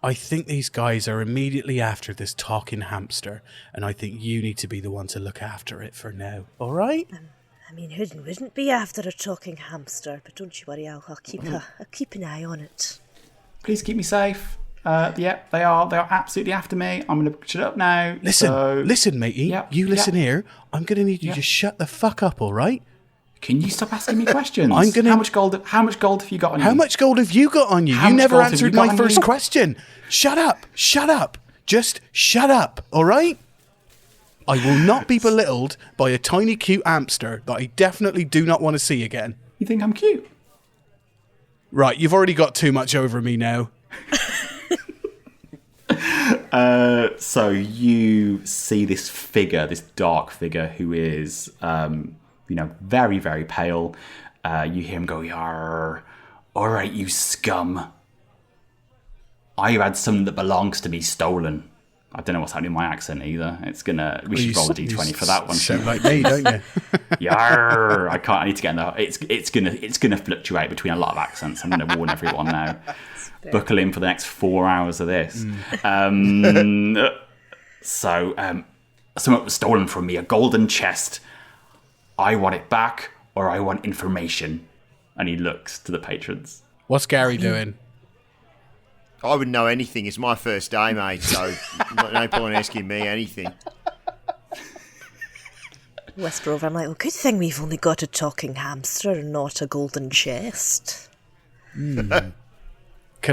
I think these guys are immediately after this talking hamster, and I think you need to be the one to look after it for now. All right? I mean, who wouldn't be after a talking hamster? But don't you worry, I'll keep an eye on it. Please keep me safe. Yeah, they are absolutely after me. I'm going to shut up now. Listen, matey. Yep, you listen here. I'm going to need you to shut the fuck up, all right? Can you stop asking me questions? How much gold have you got on you? How much gold have you got on you? You never answered my first question. Shut up. Just shut up, all right? I will not be belittled by a tiny cute hamster that I definitely do not want to see again. You think I'm cute? Right, you've already got too much over me now. So you see this figure, this dark figure who is, very, very pale. You hear him go, "Yarr, all right, you scum. I've had something that belongs to me stolen." I don't know what's happening in my accent either. We should roll a d20 for that one. Sound like me, don't you? Yarr, I need to get in there. It's gonna fluctuate between a lot of accents. I'm gonna warn everyone now. Buckle in for the next 4 hours of this. Something was stolen from me, a golden chest. I want it back, or I want information. And he looks to the patrons. What's Gary doing? I wouldn't know anything. It's my first day, mate, so no point asking me anything. Whisper over, I'm like, well, good thing we've only got a talking hamster and not a golden chest. Can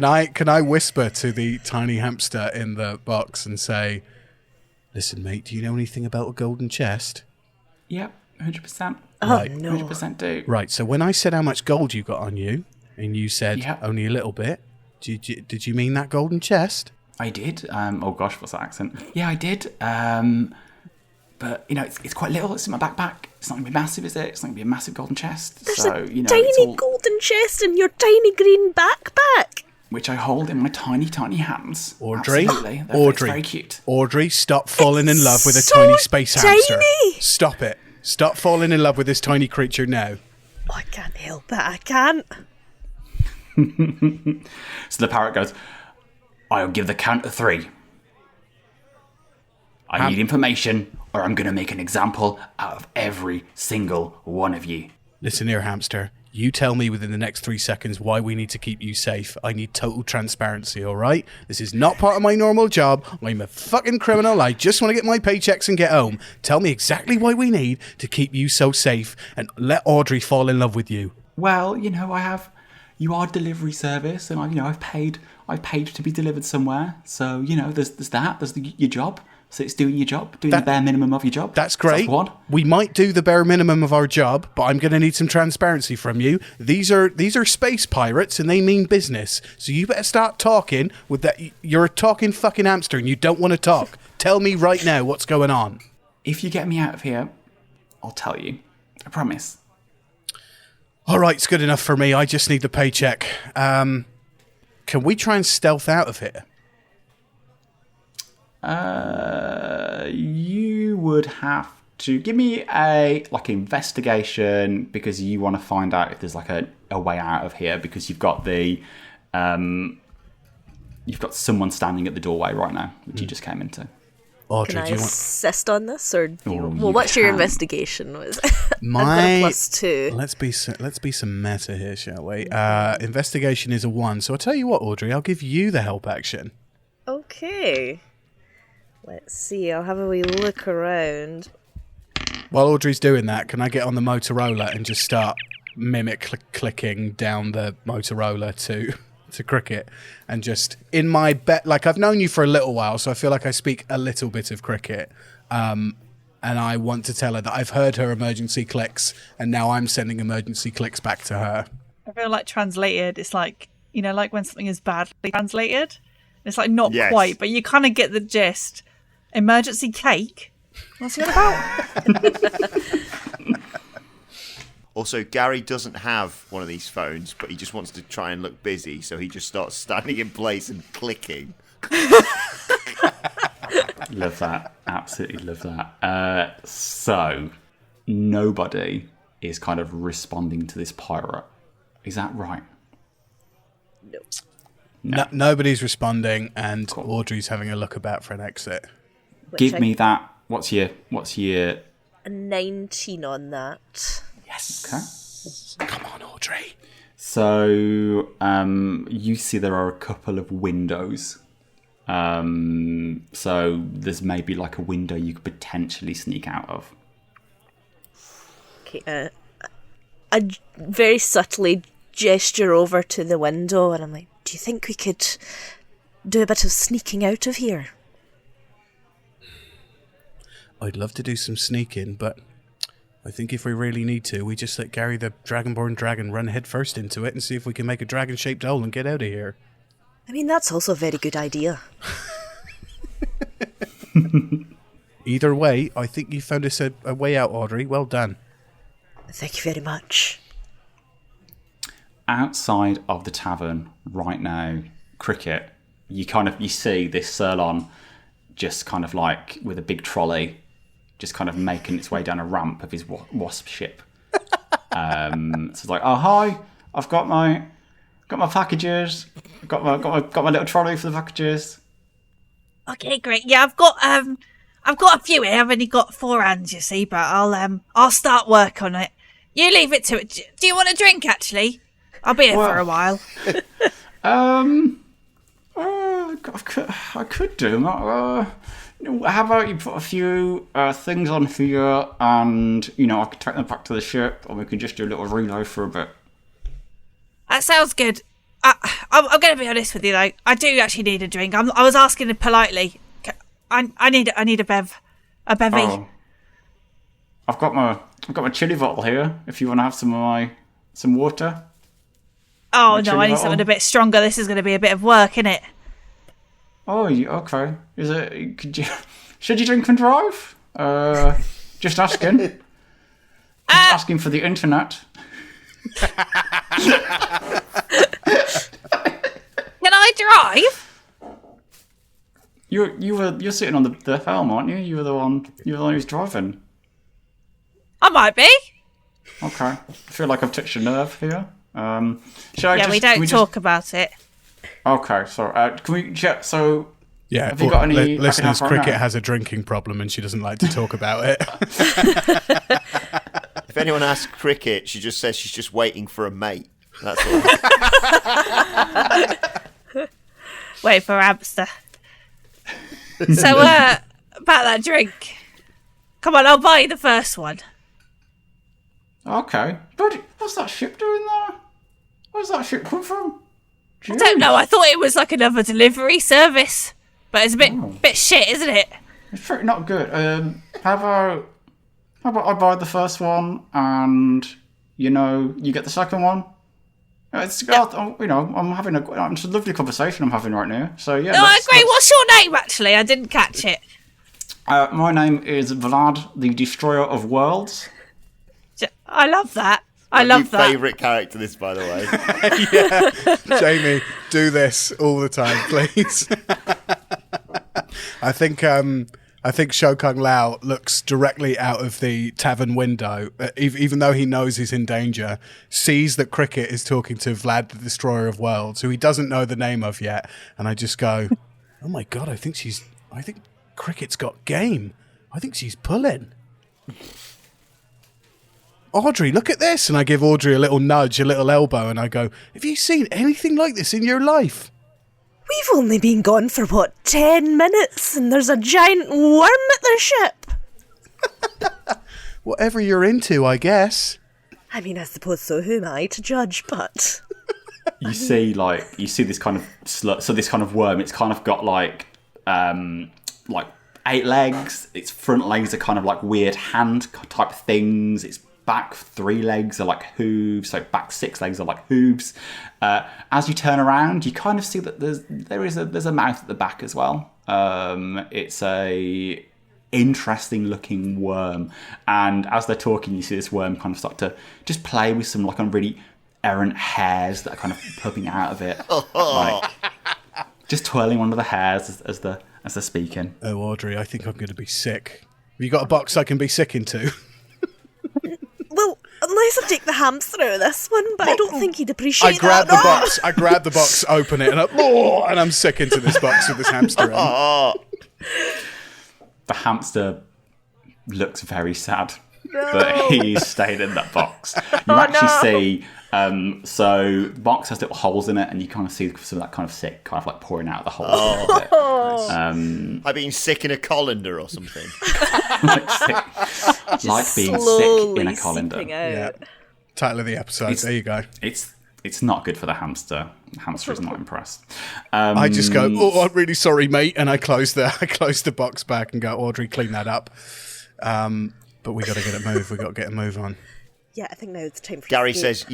I whisper to the tiny hamster in the box and say, listen, mate, do you know anything about a golden chest? Yep, 100%. Oh, no. 100% do. Right, so when I said how much gold you got on you, and you said only a little bit, did you mean that golden chest? I did. Oh gosh, what's that accent? Yeah, I did. But it's quite little. It's in my backpack. It's not gonna be massive, is it? It's not gonna be a massive golden chest. There's a tiny golden chest in your tiny green backpack, which I hold in my tiny, tiny hands. Audrey, absolutely. It's very cute. Audrey, stop falling in love with a tiny space hamster. Stop it. Stop falling in love with this tiny creature now. Oh, I can't help it. I can't. So the parrot goes, I'll give the count of 3. I need information, or I'm going to make an example out of every single one of you. Listen here, hamster. You tell me within the next 3 seconds why we need to keep you safe. I need total transparency, all right? This is not part of my normal job. I'm a fucking criminal. I just want to get my paychecks and get home. Tell me exactly why we need to keep you so safe and let Audrey fall in love with you. Well, you are delivery service, and I've paid to be delivered somewhere. So there's that. There's your job. So it's doing your job, the bare minimum of your job. That's great. We might do the bare minimum of our job, but I'm going to need some transparency from you. These are space pirates, and they mean business. So you better start talking with that. You're a talking fucking hamster, and you don't want to talk. Tell me right now what's going on. If you get me out of here, I'll tell you. I promise. All right, it's good enough for me. I just need the paycheck. Can we try and stealth out of here? You would have to give me a investigation, because you want to find out if there's a way out of here, because you've got the You've got someone standing at the doorway right now, which you just came into. Audrey, Can I do you want assist on this, or do you, Oh, well, you what's your can. investigation? Was my +2. Let's be some meta here, shall we? Investigation is a 1, so I'll tell you what, Audrey, I'll give you the help action. Okay. Let's see. I'll have a wee look around. While Audrey's doing that, can I get on the Motorola and just start clicking down the Motorola to Kriket, and just in my like I've known you for a little while, so I feel like I speak a little bit of Kriket, and I want to tell her that I've heard her emergency clicks, and now I'm sending emergency clicks back to her. I feel like translated, it's like, you know, like when something is badly translated. It's like not Yes. quite, but you kind of get the gist. Emergency cake? What's it about? Also, Gary doesn't have one of these phones, but he just wants to try and look busy, so he just starts standing in place and clicking. Love that. Absolutely love that. So, nobody is kind of responding to this pirate. Is that right? No, nobody's responding, and Audrey's having a look about for an exit. Give me that. What's your... a 19 on that. Yes. Okay. Come on, Audrey. So, you see there are a couple of windows. So there's maybe like a window you could potentially sneak out of. Okay. I very subtly gesture over to the window, and I'm like, "Do you think we could do a bit of sneaking out of here?" I'd love to do some sneaking, but I think if we really need to, we just let Gary the Dragonborn dragon run headfirst into it and see if we can make a dragon-shaped hole and get out of here. I mean, that's also a very good idea. Either way, I think you found us a way out, Audrey. Well done. Thank you very much. Outside of the tavern right now, Kriket, you see this Sirlon just kind of like with a big trolley, just kind of making its way down a ramp of his wasp ship. So it's like, oh hi, I've got my packages, got my little trolley for the packages. Okay, great. Yeah, I've got a few here. I've only got 4 hands, you see, but I'll start work on it. You leave it to it. Do you want a drink, actually? I'll be here for a while. I could do. How about you put a few things on here, and I could take them back to the ship, or we could just do a little reload for a bit. That sounds good. I'm going to be honest with you, though. I do actually need a drink. I was asking it politely. I need a bevy. Oh. I've got my chili bottle here. If you want to have some water. Oh My no, chili I need bottle. something a bit stronger. This is going to be a bit of work, isn't it? Oh, okay. Is it? Should you drink and drive? Just asking. Just asking for the internet. Can I drive? You're sitting on the helm, aren't you? You're the one who's driving. I might be. Okay. I feel like I've touched a nerve here. We don't talk about it. Okay, so can we? So Yeah, have you got any listeners, I can have right Kriket now? has a drinking problem and she doesn't like to talk about it. If anyone asks Kriket, she just says she's just waiting for a mate. That's all. Wait for hamster. So, about that drink. Come on, I'll buy you the first one. Okay, but what's that ship doing there? Where's that ship come from? I don't know. I thought it was like another delivery service, but it's a bit shit, isn't it? It's pretty not good. How about I buy the first one and you get the second one? It's it's a lovely conversation I'm having right now. So yeah. No, I agree. What's your name, actually? I didn't catch it. My name is Vlad, the Destroyer of Worlds. I love that. My love that. favourite character, this, by the way. Yeah, Jamie, do this all the time, please. I think I think Sho-Cung Lao looks directly out of the tavern window, even though he knows he's in danger, sees that Kriket is talking to Vlad the Destroyer of Worlds, who he doesn't know the name of yet, and I just go, oh my God, I think Kriket's got game. I think she's pulling. Audrey, look at this. And I give Audrey a little nudge, a little elbow, and I go, have you seen anything like this in your life? We've only been gone for, 10 minutes, and there's a giant worm at the ship. Whatever you're into, I guess. I mean, I suppose so. Who am I to judge, but... You see this kind of this kind of worm. It's kind of got like 8 legs. Its front legs are kind of like weird hand type things. Its back 3 legs are like hooves. So back 6 legs are like hooves. As you turn around, you kind of see that there's a mouth at the back as well. It's a interesting looking worm, and as they're talking, you see this worm kind of start to just play with some like really errant hairs that are kind of popping out of it, like just twirling one of the hairs as they're speaking. Oh, Audrey, I think I'm going to be sick. Have you got a box I can be sick into? Well, unless I take the hamster out of this one, but I don't think he'd appreciate I grab that. the box, open it, and I'm sick into this box with this hamster in. The hamster looks very sad, but he's stayed in that box. You see, so the box has little holes in it, and you kind of see some of that kind of sick kind of like pouring out of the holes. I've been sick in a colander or something. like being sick in a colander. Yeah. Title of the episode. There you go. It's not good for the hamster. The hamster is not impressed. I just go, oh, I'm really sorry, mate, and I close the box back and go, Audrey, clean that up. But we got to get it moved. We got to get a move on. Yeah, I think now it's time for Gary says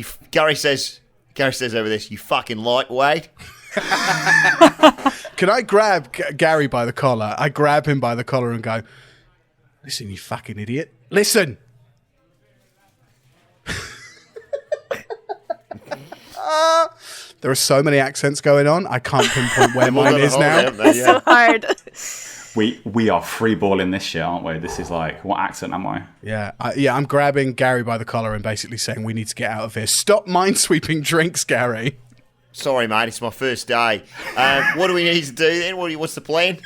over this, you fucking lightweight. Can I grab Gary by the collar? I grab him by the collar and go, listen, you fucking idiot. Listen. There are so many accents going on. I can't pinpoint where mine is now. It's so hard. We are freeballing this shit, aren't we? This is like, what accent am I? Yeah, I'm grabbing Gary by the collar and basically saying we need to get out of here. Stop minesweeping drinks, Gary. Sorry, mate, it's my first day. What do we need to do then? What's the plan?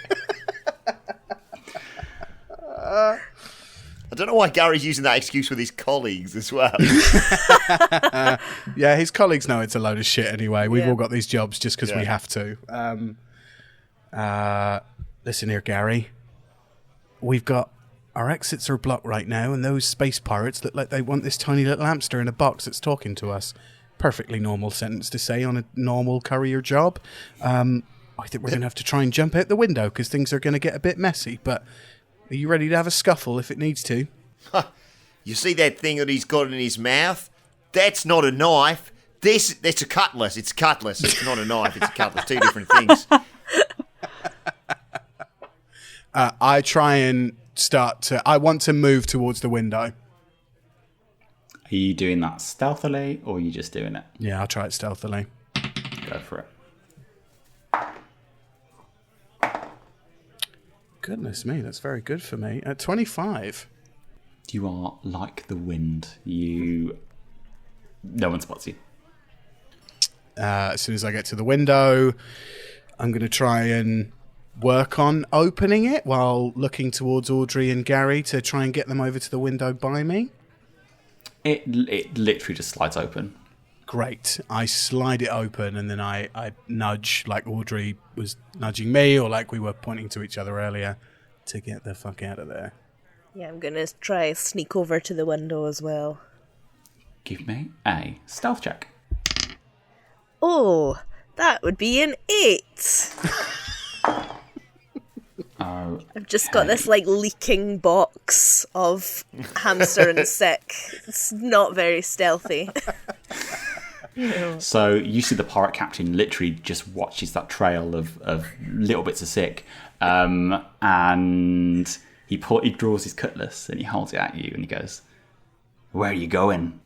I don't know why Gary's using that excuse with his colleagues as well. Yeah, his colleagues know it's a load of shit anyway. We've all got these jobs just because we have to. Listen here, Gary. We've got... Our exits are blocked right now, and those space pirates look like they want this tiny little hamster in a box that's talking to us. Perfectly normal sentence to say on a normal courier job. I think we're going to have to try and jump out the window because things are going to get a bit messy, but... Are you ready to have a scuffle if it needs to? You see that thing that he's got in his mouth? That's not a knife. That's a cutlass. It's a cutlass. It's not a knife. It's a cutlass. 2 different things. I try and I want to move towards the window. Are you doing that stealthily, or are you just doing it? Yeah, I'll try it stealthily. Go for it. Goodness me, that's very good for me. At 25. You are like the wind. No one spots you. As soon as I get to the window, I'm going to try and work on opening it while looking towards Audrey and Gary to try and get them over to the window by me. It literally just slides open. Great. I slide it open and then I nudge like Audrey was nudging me or like we were pointing to each other earlier to get the fuck out of there. Yeah, I'm going to try sneak over to the window as well. Give me a stealth check. Oh, that would be an 8. I've just got this like leaking box of hamster and sick. It's not very stealthy. So you see the pirate captain literally just watches that trail of little bits of sick, and he draws his cutlass and he holds it at you and he goes, "Where are you going?"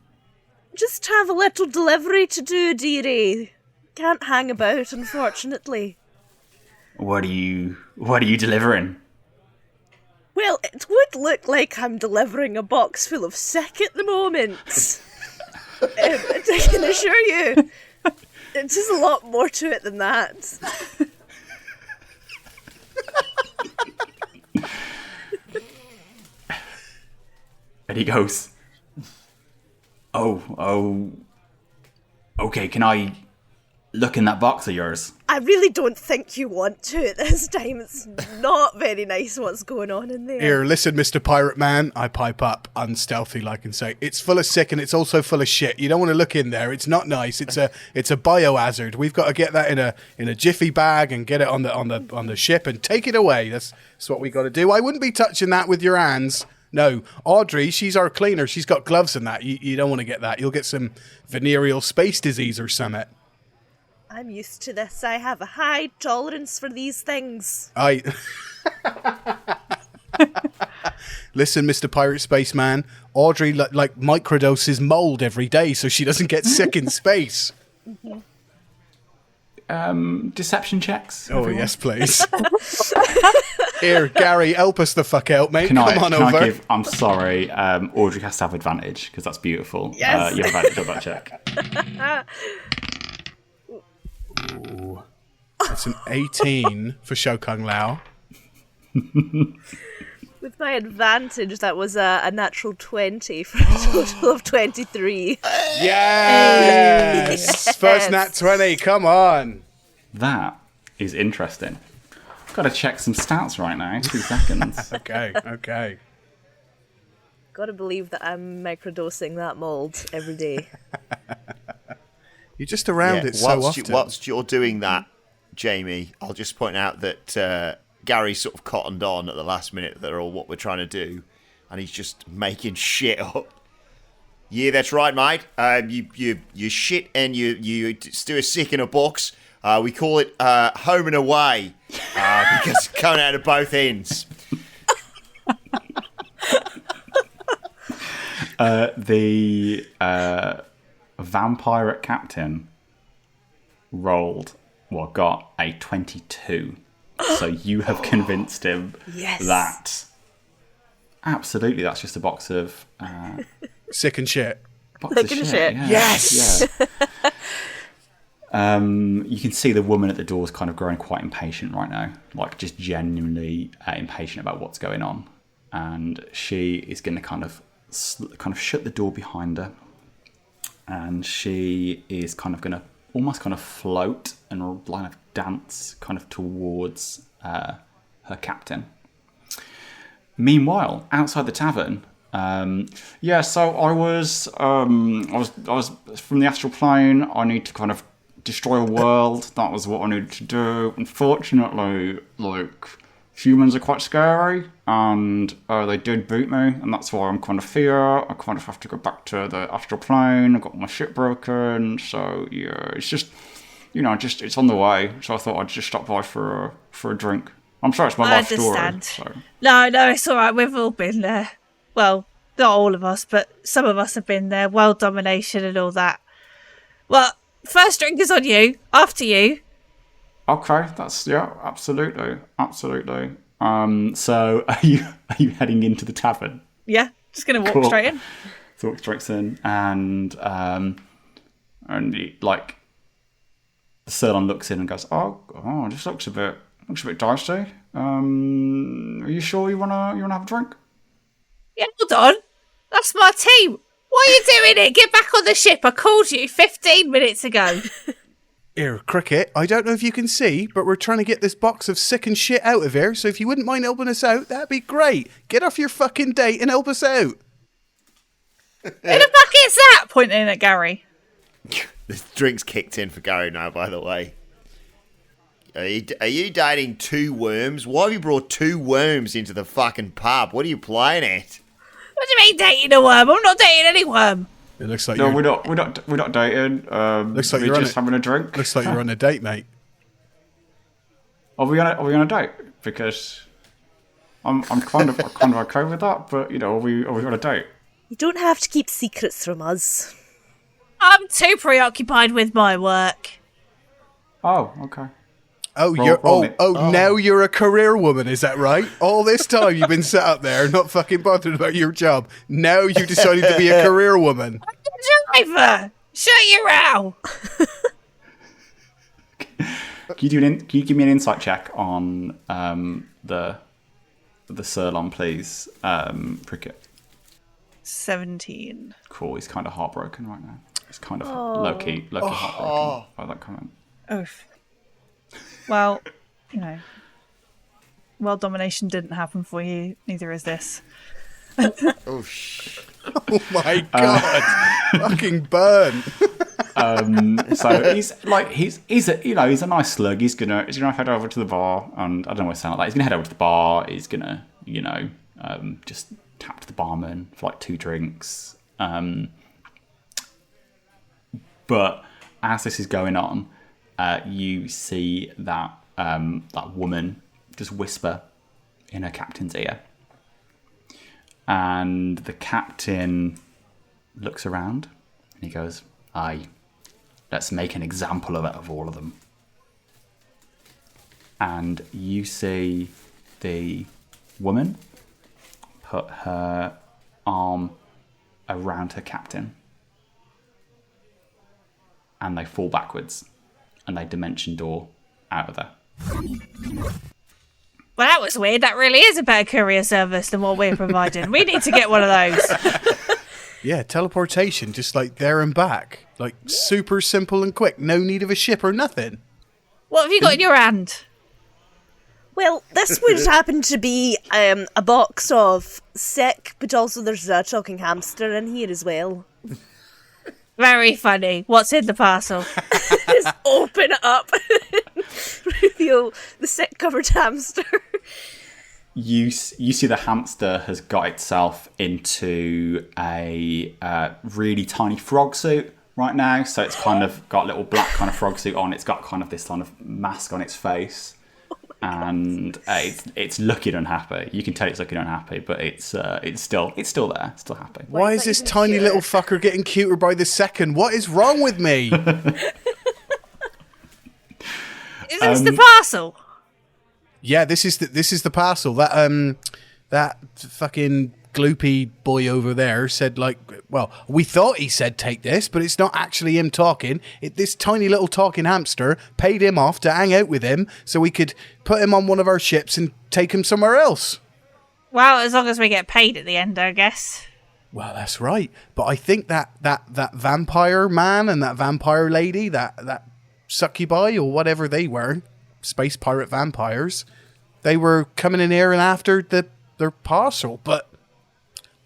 Just have a little delivery to do, dearie. Can't hang about, unfortunately. What are you delivering? Well, it would look like I'm delivering a box full of sick at the moment. I can assure you, it's just a lot more to it than that. And he goes, oh, okay, can I look in that box of yours? I really don't think you want to at this time. It's not very nice what's going on in there. Here, listen, Mr. Pirate Man. I pipe up unstealthy like and say, it's full of sick and it's also full of shit. You don't want to look in there. It's not nice. It's a biohazard. We've got to get that in a jiffy bag and get it on the ship and take it away. That's what we got to do. I wouldn't be touching that with your hands. No, Audrey, she's our cleaner. She's got gloves and that. You don't want to get that. You'll get some venereal space disease or something. I'm used to this. I have a high tolerance for these things. Listen, Mr. Pirate Spaceman, Audrey like microdoses mold every day so she doesn't get sick in space. Deception checks? Oh, yes, please. Here, Gary, help us the fuck out, mate. Come on over. I'm sorry, Audrey has to have advantage because that's beautiful. Yes. You have advantage on that check. Ooh, that's an 18 for Sho-Cung Lao. With my advantage, that was a natural 20 for a total of 23. Yes! First nat 20, come on. That is interesting. I've got to check some stats right now. 2 seconds. Okay. Gotta believe that I'm microdosing that mold every day. You're just around it so often. Whilst you're doing that, Jamie, I'll just point out that Gary sort of cottoned on at the last minute that are all what we're trying to do, and he's just making shit up. Yeah, that's right, mate. You shit and you stew a sick in a box. We call it home and away because it's coming out of both ends. The vampire captain got a 22. So you have convinced him that absolutely that's just a box of sick and shit. Sick and shit. Yeah. Yes. Yeah. You can see the woman at the door is kind of growing quite impatient right now, like just genuinely impatient about what's going on, and she is going to kind of shut the door behind her, and she is kind of going to almost kind of float and line of dance kind of towards her captain. Meanwhile, outside the tavern, so I was from the astral plane. I need to kind of destroy a world. That was what I needed to do. Unfortunately, humans are quite scary, and they did beat me, and that's why I'm kind of here. I kind of have to go back to the astral plane. I got my ship broken, so yeah, it's just, it's on the way. So I thought I'd just stop by for a drink. I'm sorry, it's my life story. So. No, it's all right. We've all been there. Well, not all of us, but some of us have been there. World domination and all that. Well, first drink is on you. After you. Okay, absolutely. So are you heading into the tavern? Yeah, just gonna walk straight in. So walk straight in, and Sirlon looks in and goes, "Oh, this looks a bit dicey. Are you sure you wanna have a drink?" Yeah, hold on. That's my team. Why are you doing it? Get back on the ship. I called you 15 minutes ago. Here, Kriket, I don't know if you can see, but we're trying to get this box of sick and shit out of here, so if you wouldn't mind helping us out, that'd be great. Get off your fucking date and help us out. Who the fuck is that? Pointing at Gary. The drink's kicked in for Gary now, by the way. Are you dating 2 worms? Why have you brought 2 worms into the fucking pub? What are you playing at? What do you mean dating a worm? I'm not dating any worm. It looks like we're not dating. Looks like we're just having a drink. Looks like you're on a date, mate. Are we on a date? Because I'm kind of okay with that, but are we on a date? You don't have to keep secrets from us. I'm too preoccupied with my work. Oh, okay. Oh, roll now you're a career woman, is that right? All this time you've been sat up there not fucking bothered about your job. Now you decided to be a career woman. Driver, shut your mouth. Can you give me an insight check on the Sirlon, please, Kriket? 17. Cool. He's kind of heartbroken right now. He's kind of low-key heartbroken by that comment. Oof. Well, world domination didn't happen for you. Neither is this. Oh my god! Fucking burn. So he's a nice slug. He's gonna head over to the bar, and I don't know what it sounds like. He's gonna head over to the bar. He's gonna just tap to the barman for like 2 drinks. But as this is going on, you see that woman just whisper in her captain's ear. And the captain looks around and he goes, "Aye, let's make an example of all of them." And you see the woman put her arm around her captain. And they fall backwards. And they dimension door out of there. Well, that was weird. That really is a better courier service than what we're providing. We need to get one of those. Yeah, teleportation, just like there and back. Like super simple and quick. No need of a ship or nothing. What have you got in your hand? Well, this would happen to be a box of sick, but also there's a talking hamster in here as well. Very funny. What's in the parcel? Just open it up. Reveal the sick covered hamster. You see the hamster has got itself into a really tiny frog suit right now. So it's kind of got a little black kind of frog suit on. It's got kind of this kind of mask on its face. And it's looking unhappy. You can tell it's looking unhappy, but it's still there, still happy. Why is this tiny little fucker getting cuter by the second? What is wrong with me? Is this the parcel? Yeah, this is the parcel. That fucking gloopy boy over there said, like, well, we thought he said take this, but it's not actually him talking. This tiny little talking hamster paid him off to hang out with him so we could put him on one of our ships and take him somewhere else. Well, as long as we get paid at the end, I guess. Well, that's right. But I think that vampire man and that vampire lady, that succubi or whatever they were, space pirate vampires, they were coming in here and after their parcel, but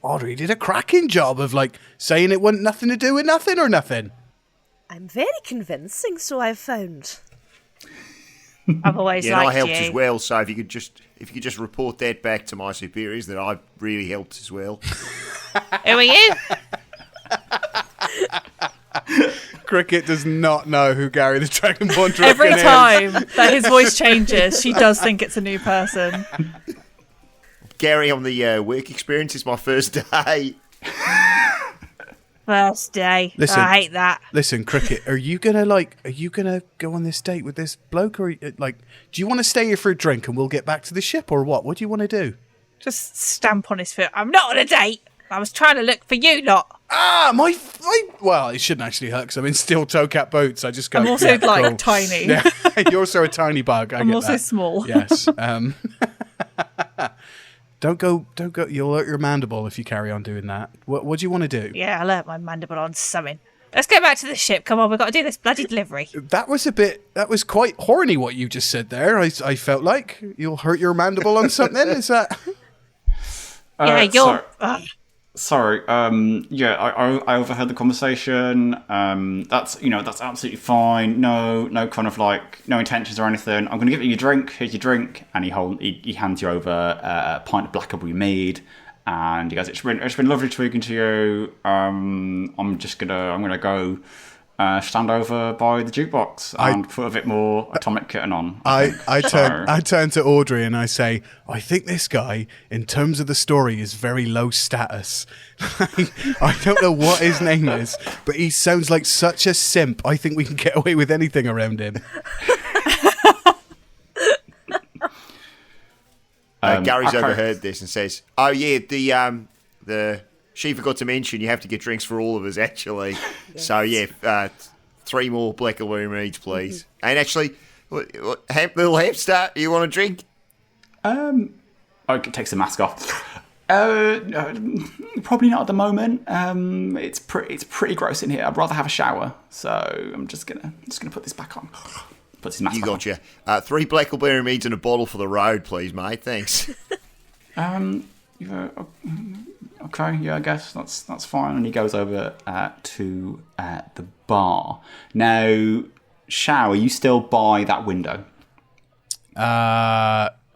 Audrey did a cracking job of like saying it wasn't nothing to do with nothing or nothing. I'm very convincing, so I've found. I've always yeah, and I liked helped you. as well. So if you could just report that back to my superiors, that I really helped as well. Who are you? Kriket does not know who Gary the Dragonborn Dragon Every is. time that his voice changes, she does think it's a new person. Gary on the work experience is my first day. First day. Listen, I hate that. Listen, Kriket, are you gonna go on this date with this bloke, or like, do you want to stay here for a drink and we'll get back to the ship, or what? What do you want to do? Just stamp on his foot. I'm not on a date. I was trying to look for you, not. Ah, well, it shouldn't actually hurt because I'm in steel toe cap boots. I just go. I'm also yeah, cool. tiny. Yeah, you're also a tiny bug. I'm also small. Yes. Don't go. You'll hurt your mandible if you carry on doing that. What do you want to do? Yeah, I'll hurt my mandible on something. Let's go back to the ship. Come on, we've got to do this bloody delivery. That was quite horny what you just said there. I felt like you'll hurt your mandible on something. Is that? Yeah, you're. Sorry. I overheard the conversation. That's absolutely fine. No kind of like no intentions or anything. I'm going to give you your drink. Here's your drink, and he hands you over a pint of Blackberry mead, and he goes, "It's been lovely speaking to you. I'm gonna go stand over by the jukebox and put a bit more Atomic Kitten on." I turn to Audrey and I say, I think this guy, in terms of the story, is very low status. I don't know what his name is, but he sounds like such a simp. I think we can get away with anything around him. Gary's okay. overheard this and says, "Oh yeah, the she forgot to mention you have to get drinks for all of us actually. Yes. So yeah, 3 more blackberry each, please. Mm-hmm. And actually, little hamster, you want a drink?" Takes the mask off. Probably not at the moment. It's pretty gross in here. I'd rather have a shower, so I'm just gonna put this back on. Puts his mask you back gotcha. 3 blackberry meads and a bottle for the road, please, mate. Thanks. Okay, yeah, I guess that's fine. And he goes over to the bar. Now, Shao, are you still by that window?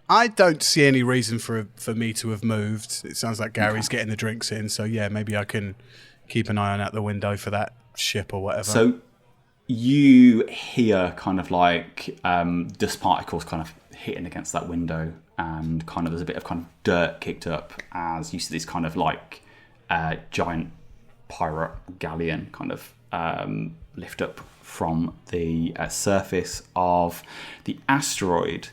I don't see any reason for me to have moved. It sounds like Gary's getting the drinks in, so yeah, maybe I can keep an eye on out the window for that ship or whatever. So you hear kind of like dust particles kind of hitting against that window, and kind of there's a bit of kind of dirt kicked up as you see this kind of like giant pirate galleon kind of lift up from the surface of the asteroid.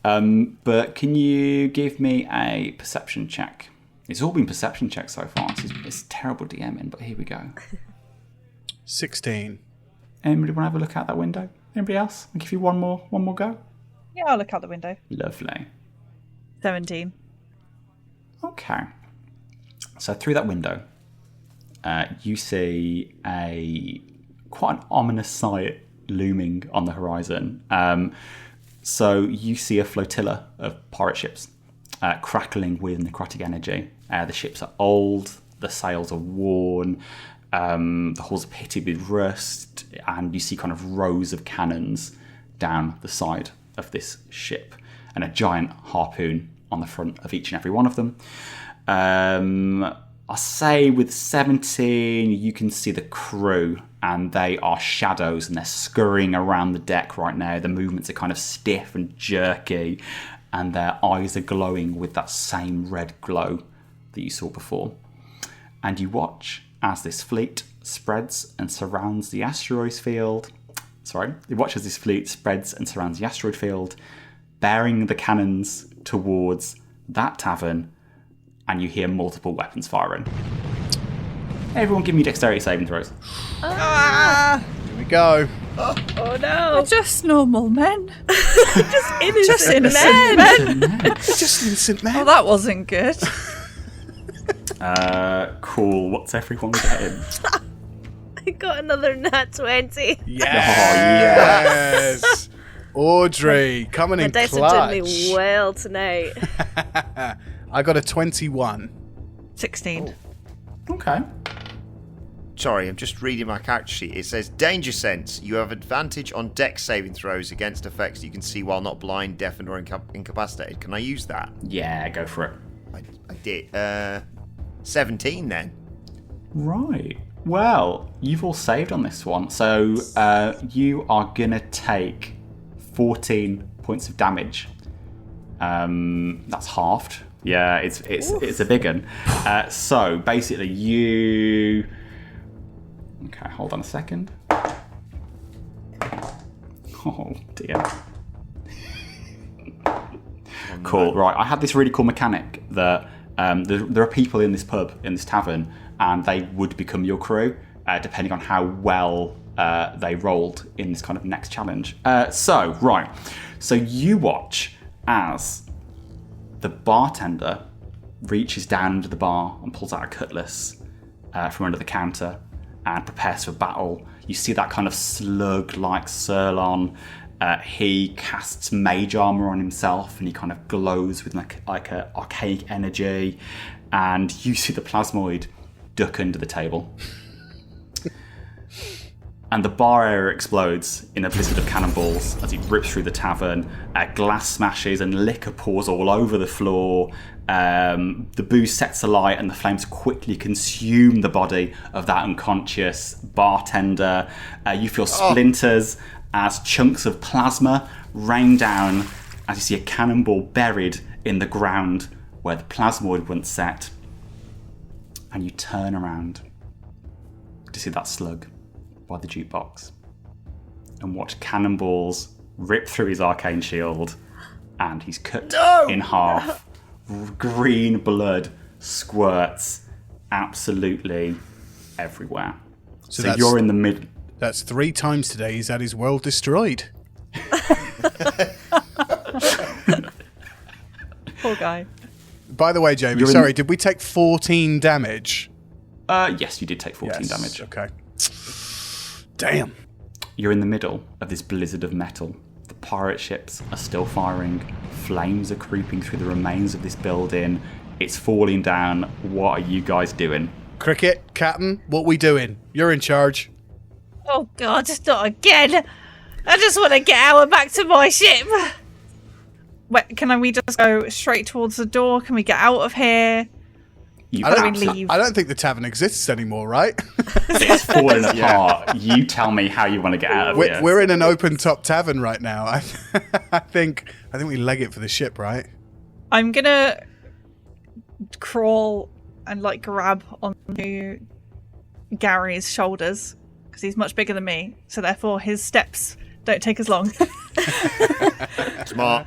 But can you give me a perception check? It's all been perception checks so far. It's terrible DMing, but here we go. 16. Anybody want to have a look out that window? Anybody else? I'll give you one more go. Yeah, I'll look out the window. Lovely. 17. Okay. So through that window, you see quite an ominous sight looming on the horizon. So you see a flotilla of pirate ships crackling with necrotic energy. The ships are old, the sails are worn, the hulls are pitted with rust, and you see kind of rows of cannons down the side of this ship, and a giant harpoon on the front of each and every one of them. I say with 17, you can see the crew, and they are shadows, and they're scurrying around the deck right now. The movements are kind of stiff and jerky, and their eyes are glowing with that same red glow that you saw before. And you watch as this fleet spreads and surrounds the asteroid field. You watch as this fleet spreads and surrounds the asteroid field, bearing the cannons towards that tavern, and you hear multiple weapons firing. Everyone give me dexterity saving throws. Here we go. Oh no. We're just normal men. Just innocent men. Just innocent man. Oh, that wasn't good. Cool. What's everyone getting? I got another nat 20. Yes. Audrey, coming My in dice clutch. are doing me well tonight. I got a 21. 16. Okay. Sorry, I'm just reading my character sheet. It says, Danger Sense. You have advantage on dex saving throws against effects you can see while not blind, deafened, or incapacitated. Can I use that? Yeah, go for it. I did. 17 then. Right. Well, you've all saved on this one. So you are going to take 14 points of damage. That's halved. Yeah, it's a big one. So basically you... Okay, hold on a second. Oh, dear. Cool, right. I had this really cool mechanic that there are people in this pub, in this tavern, and they would become your crew, depending on how well they rolled in this kind of next challenge. So you watch as the bartender reaches down under the bar and pulls out a cutlass from under the counter and prepares for battle. You see that kind of slug-like Surlon. He casts mage armor on himself, and he kind of glows with like a archaic energy. And you see the plasmoid duck under the table. And the bar area explodes in a blizzard of cannonballs as it rips through the tavern. Glass smashes and liquor pours all over the floor. The booze sets alight and the flames quickly consume the body of that unconscious bartender. You feel splinters as chunks of plasma rain down as you see a cannonball buried in the ground where the plasmoid once sat. And you turn around to see that slug by the jukebox and watch cannonballs rip through his arcane shield, and he's cut in half green blood squirts absolutely everywhere. So you're in the mid. That's 3 times today he's had his world destroyed. Poor guy. By the way, Jamie, sorry, did we take 14 damage? Yes, you did take 14 damage. Okay. Damn. You're in the middle of this blizzard of metal. The pirate ships are still firing. Flames are creeping through the remains of this building. It's falling down. What are you guys doing? Kriket, Captain, what we doing? You're in charge. Oh God, not again! I just want to get out and back to my ship. Wait, we just go straight towards the door? Can we get out of here? I don't think the tavern exists anymore, right? It's falling apart. You tell me how you want to get out of here. We're in an open top tavern right now. I think we leg it for the ship, right? I'm gonna crawl and like grab onto Gary's shoulders because he's much bigger than me, so therefore his steps don't take as long. Smart.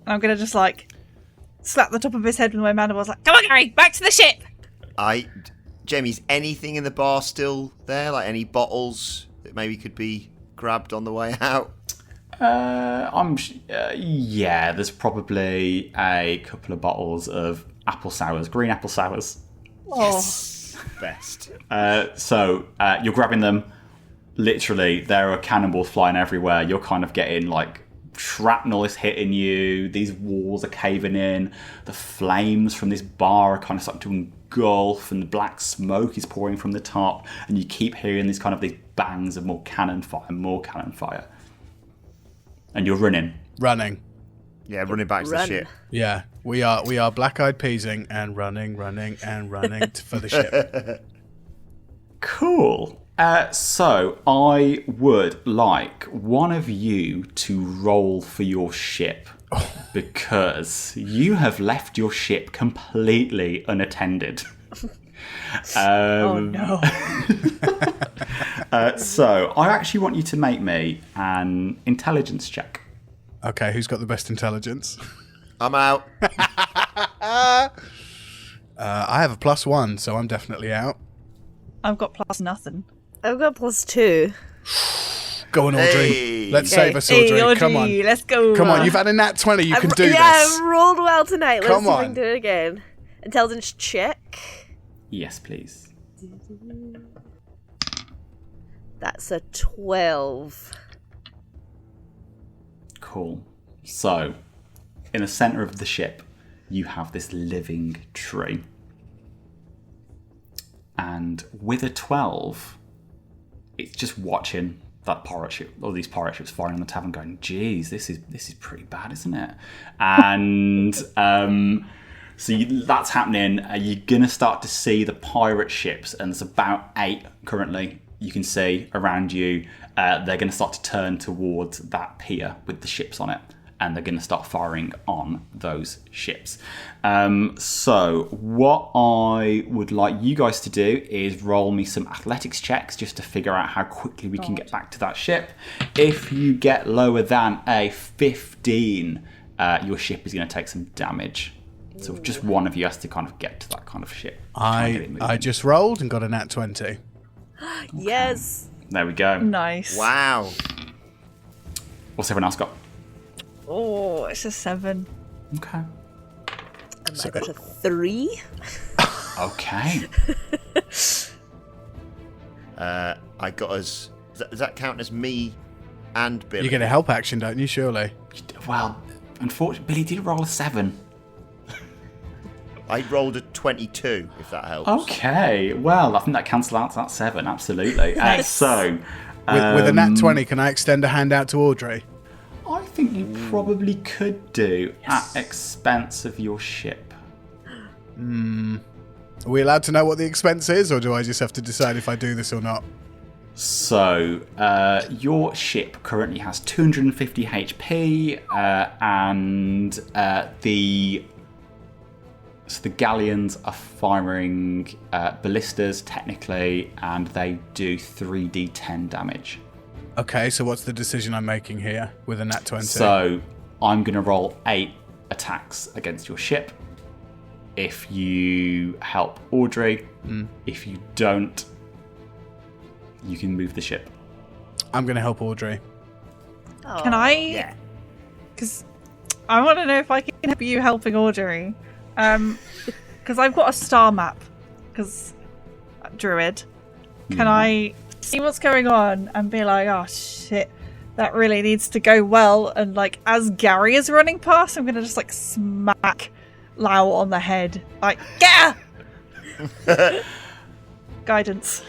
I'm gonna just like slap the top of his head with my mandibles, like, "Come on, Gary, back to the ship!" Jamie's anything in the bar still there? Like any bottles that maybe could be grabbed on the way out? Yeah, there's probably a couple of bottles of apple sours, green apple sours. Yes. Best. So you're grabbing them. Literally, there are cannonballs flying everywhere. You're kind of getting like shrapnel is hitting you. These walls are caving in. The flames from this bar are kind of starting to engulf, and the black smoke is pouring from the top. And you keep hearing these bangs of more cannon fire. And you're running. Yeah, running back to the ship. Yeah, we are black-eyed peasing and running for the ship. Cool. So I would like one of you to roll for your ship because you have left your ship completely unattended. Oh no. So I actually want you to make me an intelligence check. Okay, who's got the best intelligence? I'm out. I have a +1, so I'm definitely out. I've got plus nothing. I've got +2. Go on, Audrey. Hey. Let's save us, Audrey. Hey, Audrey. Come on. Let's go. Come on, you've had a nat 20. You can do Yeah, this. I've rolled well tonight. Let's Come see if I on. can do it again. Intelligence check. Yes, please. That's a 12. Cool. So, in the center of the ship, you have this living tree. And with a 12, it's just watching that pirate ship, all these pirate ships firing on the tavern, going, "Geez, this is pretty bad, isn't it?" And that's happening. You're gonna start to see the pirate ships, and there's about 8 currently. You can see around you. They're going to start to turn towards that pier with the ships on it, and they're going to start firing on those ships. So what I would like you guys to do is roll me some athletics checks just to figure out how quickly we can get back to that ship. If you get lower than a 15, your ship is going to take some damage. So just one of you has to kind of get to that kind of ship. I just rolled and got a nat 20. Yes. There we go. Nice. Wow. What's everyone else got? Oh, it's a 7. Okay. And I got a 3. Okay. I got us. Does that count as me and Billy? You get a help action, don't you, surely? Well, unfortunately, Billy did roll a 7. I rolled a 22, if that helps. Okay. Well, I think that cancels out that 7. Absolutely. So, With a nat 20, can I extend a hand out to Audrey? I think you probably could do at expense of your ship. Are we allowed to know what the expense is, or do I just have to decide if I do this or not? So, your ship currently has 250 HP, and the galleons are firing ballistas, technically, and they do 3d10 damage. Okay, so what's the decision I'm making here with a nat 20? So, I'm going to roll 8 attacks against your ship. If you help Audrey, if you don't, you can move the ship. I'm going to help Audrey. Can I? Yeah. Because I want to know if I can help you helping Audrey. Because I've got a star map. Because druid. Can I see what's going on and be like, oh shit, that really needs to go well? And like, as Gary is running past, I'm gonna just like smack Lau on the head. Like, get her! Guidance.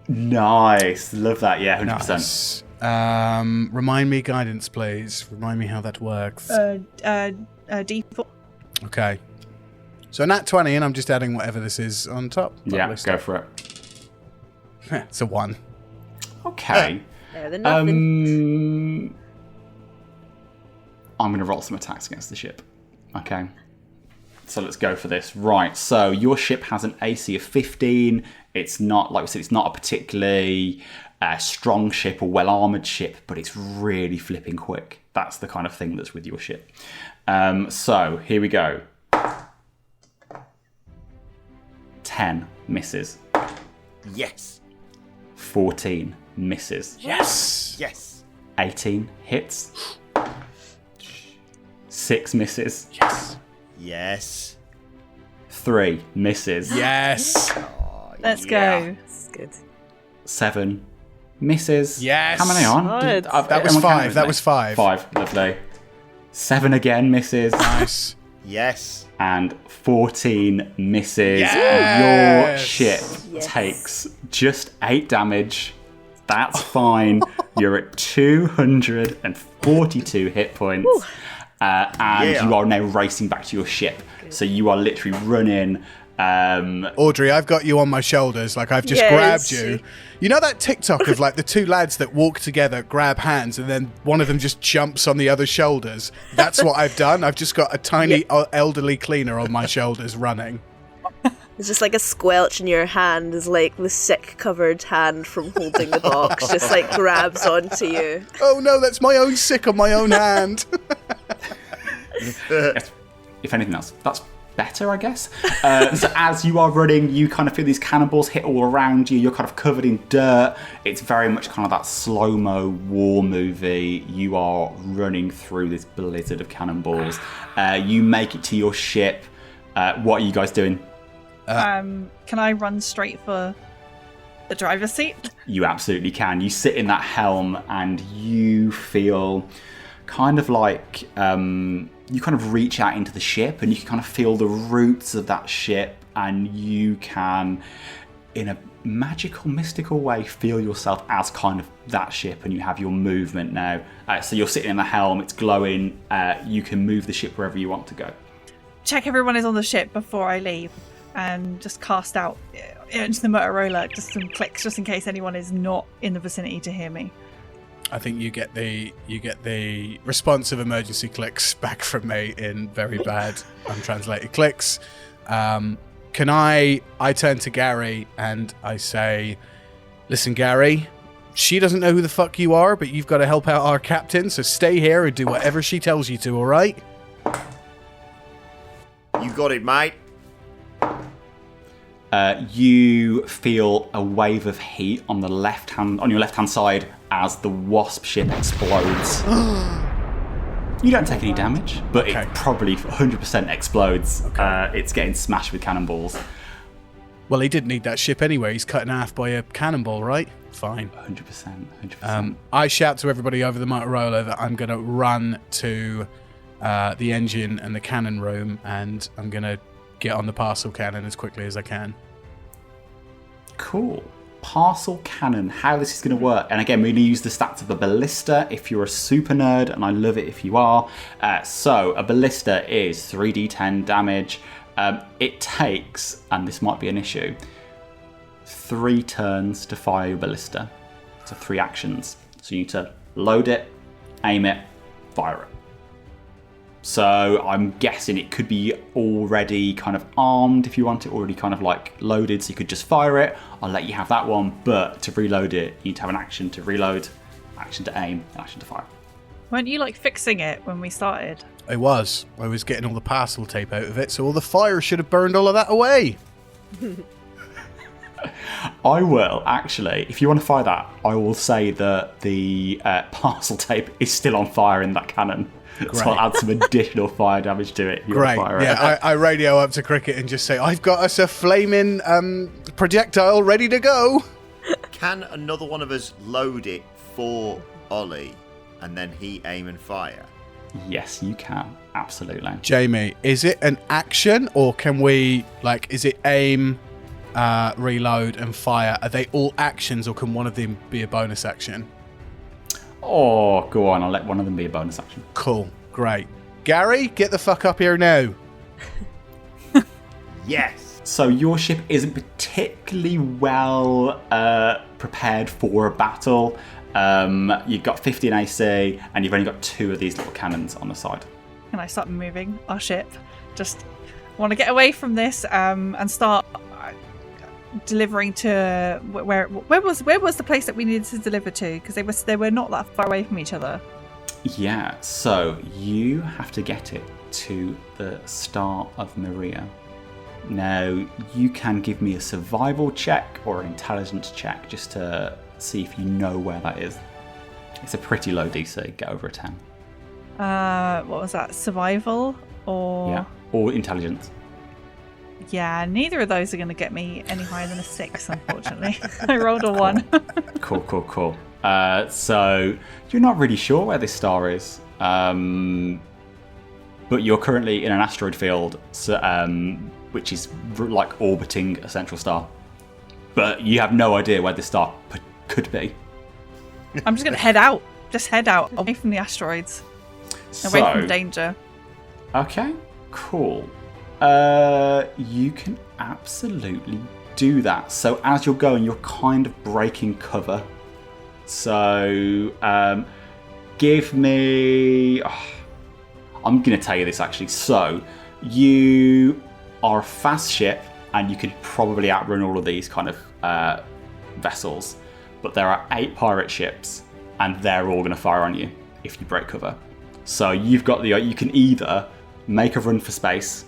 Nice. Love that. Yeah, 100%. Nice. Remind me guidance, please. Remind me how that works. D4. Okay. So nat 20, and I'm just adding whatever this is on top. Yeah, go for it. It's a 1. Okay. Better than nothing. I'm going to roll some attacks against the ship. Okay. So let's go for this. Right, so your ship has an AC of 15. It's not, like we said, it's not a particularly strong ship or well-armoured ship, but it's really flipping quick. That's the kind of thing that's with your ship. So here we go. 10 misses. Yes. 14 misses. Yes! Yes. 18 hits. 6 misses. Yes! Yes. 3 misses. Yes! Let's Yeah. go. That's good. 7 misses. Yes. How many on? Good. That was 5. That was 5. 5, lovely. 7 again misses. Nice. Yes. And 14 misses. Yes. Your ship takes just 8 damage. That's fine. You're at 242 hit points. And you are now racing back to your ship. So you are literally running. Audrey, I've got you on my shoulders. Like, I've just grabbed you. You know that TikTok of like the two lads that walk together, grab hands, and then one of them just jumps on the other's shoulders? That's what I've done. I've just got a tiny elderly cleaner on my shoulders running. It's just like a squelch in your hand, is like the sick-covered hand from holding the box, just like grabs onto you. Oh no, that's my own sick on my own hand. If anything else, that's better, I guess. So as you are running, you kind of feel these cannonballs hit all around you. You're kind of covered in dirt. It's very much kind of that slow-mo war movie. You are running through this blizzard of cannonballs. You make it to your ship. What are you guys doing? Can I run straight for the driver's seat? You absolutely can. You sit in that helm and you feel kind of like you kind of reach out into the ship and you can kind of feel the roots of that ship, and you can, in a magical, mystical way, feel yourself as kind of that ship, and you have your movement now. So you're sitting in the helm, it's glowing, you can move the ship wherever you want to go. Check everyone is on the ship before I leave, and just cast out into the Motorola just some clicks, just in case anyone is not in the vicinity to hear me. I think you get the responsive emergency clicks back from me in very bad untranslated clicks. Can I turn to Gary and I say, listen, Gary, she doesn't know who the fuck you are, but you've got to help out our captain, so stay here and do whatever she tells you to, all right? You got it, mate. You feel a wave of heat on your left hand side as the Wasp ship explodes. You don't take any damage, but it probably 100% explodes. It's getting smashed with cannonballs. Well, he didn't need that ship anyway. He's cut in half by a cannonball, right? Fine. 100%. I shout to everybody over the Motorola that I'm going to run to the engine and the cannon room, and I'm going to get on the parcel cannon as quickly as I can. Cool. Parcel cannon, how this is going to work. And again, we're going to use the stats of a ballista if you're a super nerd, and I love it if you are. So a ballista is 3d10 damage. It takes, and this might be an issue, 3 turns to fire your ballista. So 3 actions. So you need to load it, aim it, fire it. So I'm guessing it could be already kind of armed if you want it, already kind of like loaded, so you could just fire it. I'll let you have that one, but to reload it, you need to have an action to reload, action to aim, and action to fire. Weren't you like fixing it when we started? It was. I was getting all the parcel tape out of it, so all the fire should have burned all of that away. I will, actually, if you want to fire that, I will say that the parcel tape is still on fire in that cannon. Great. So I'll add some additional fire damage to it. Great. Yeah, I radio up to Kriket and just say, I've got us a flaming projectile ready to go. Can another one of us load it for Oli and then he aim and fire? Yes, you can. Absolutely. Jamie, is it an action or can we, is it aim, reload and fire? Are they all actions or can one of them be a bonus action? Oh, go on. I'll let one of them be a bonus action. Cool. Great. Gary, get the fuck up here now. Yes. So your ship isn't particularly well prepared for a battle. You've got 15 AC and you've only got 2 of these little cannons on the side. Can I start moving our ship? Just want to get away from this and start delivering to where was the place that we needed to deliver to? Because they were not that far away from each other. Yeah, so you have to get it to the Star of Maria. Now, you can give me a survival check or an intelligence check just to see if you know where that is. It's a pretty low DC, get over a 10. What was that? Survival or... Yeah, or intelligence. Yeah, neither of those are going to get me any higher than a 6, unfortunately. I rolled a 1. Cool. So, you're not really sure where this star is, but you're currently in an asteroid field, which is orbiting a central star. But you have no idea where this star could be. I'm just going to head out. Just head out, away from the asteroids. Away from danger. Okay, cool. You can absolutely do that. So as you're going, you're kind of breaking cover. So give me... I'm going to tell you this actually. So you are a fast ship and you could probably outrun all of these kind of vessels. But there are 8 pirate ships and they're all going to fire on you if you break cover. So you can either make a run for space,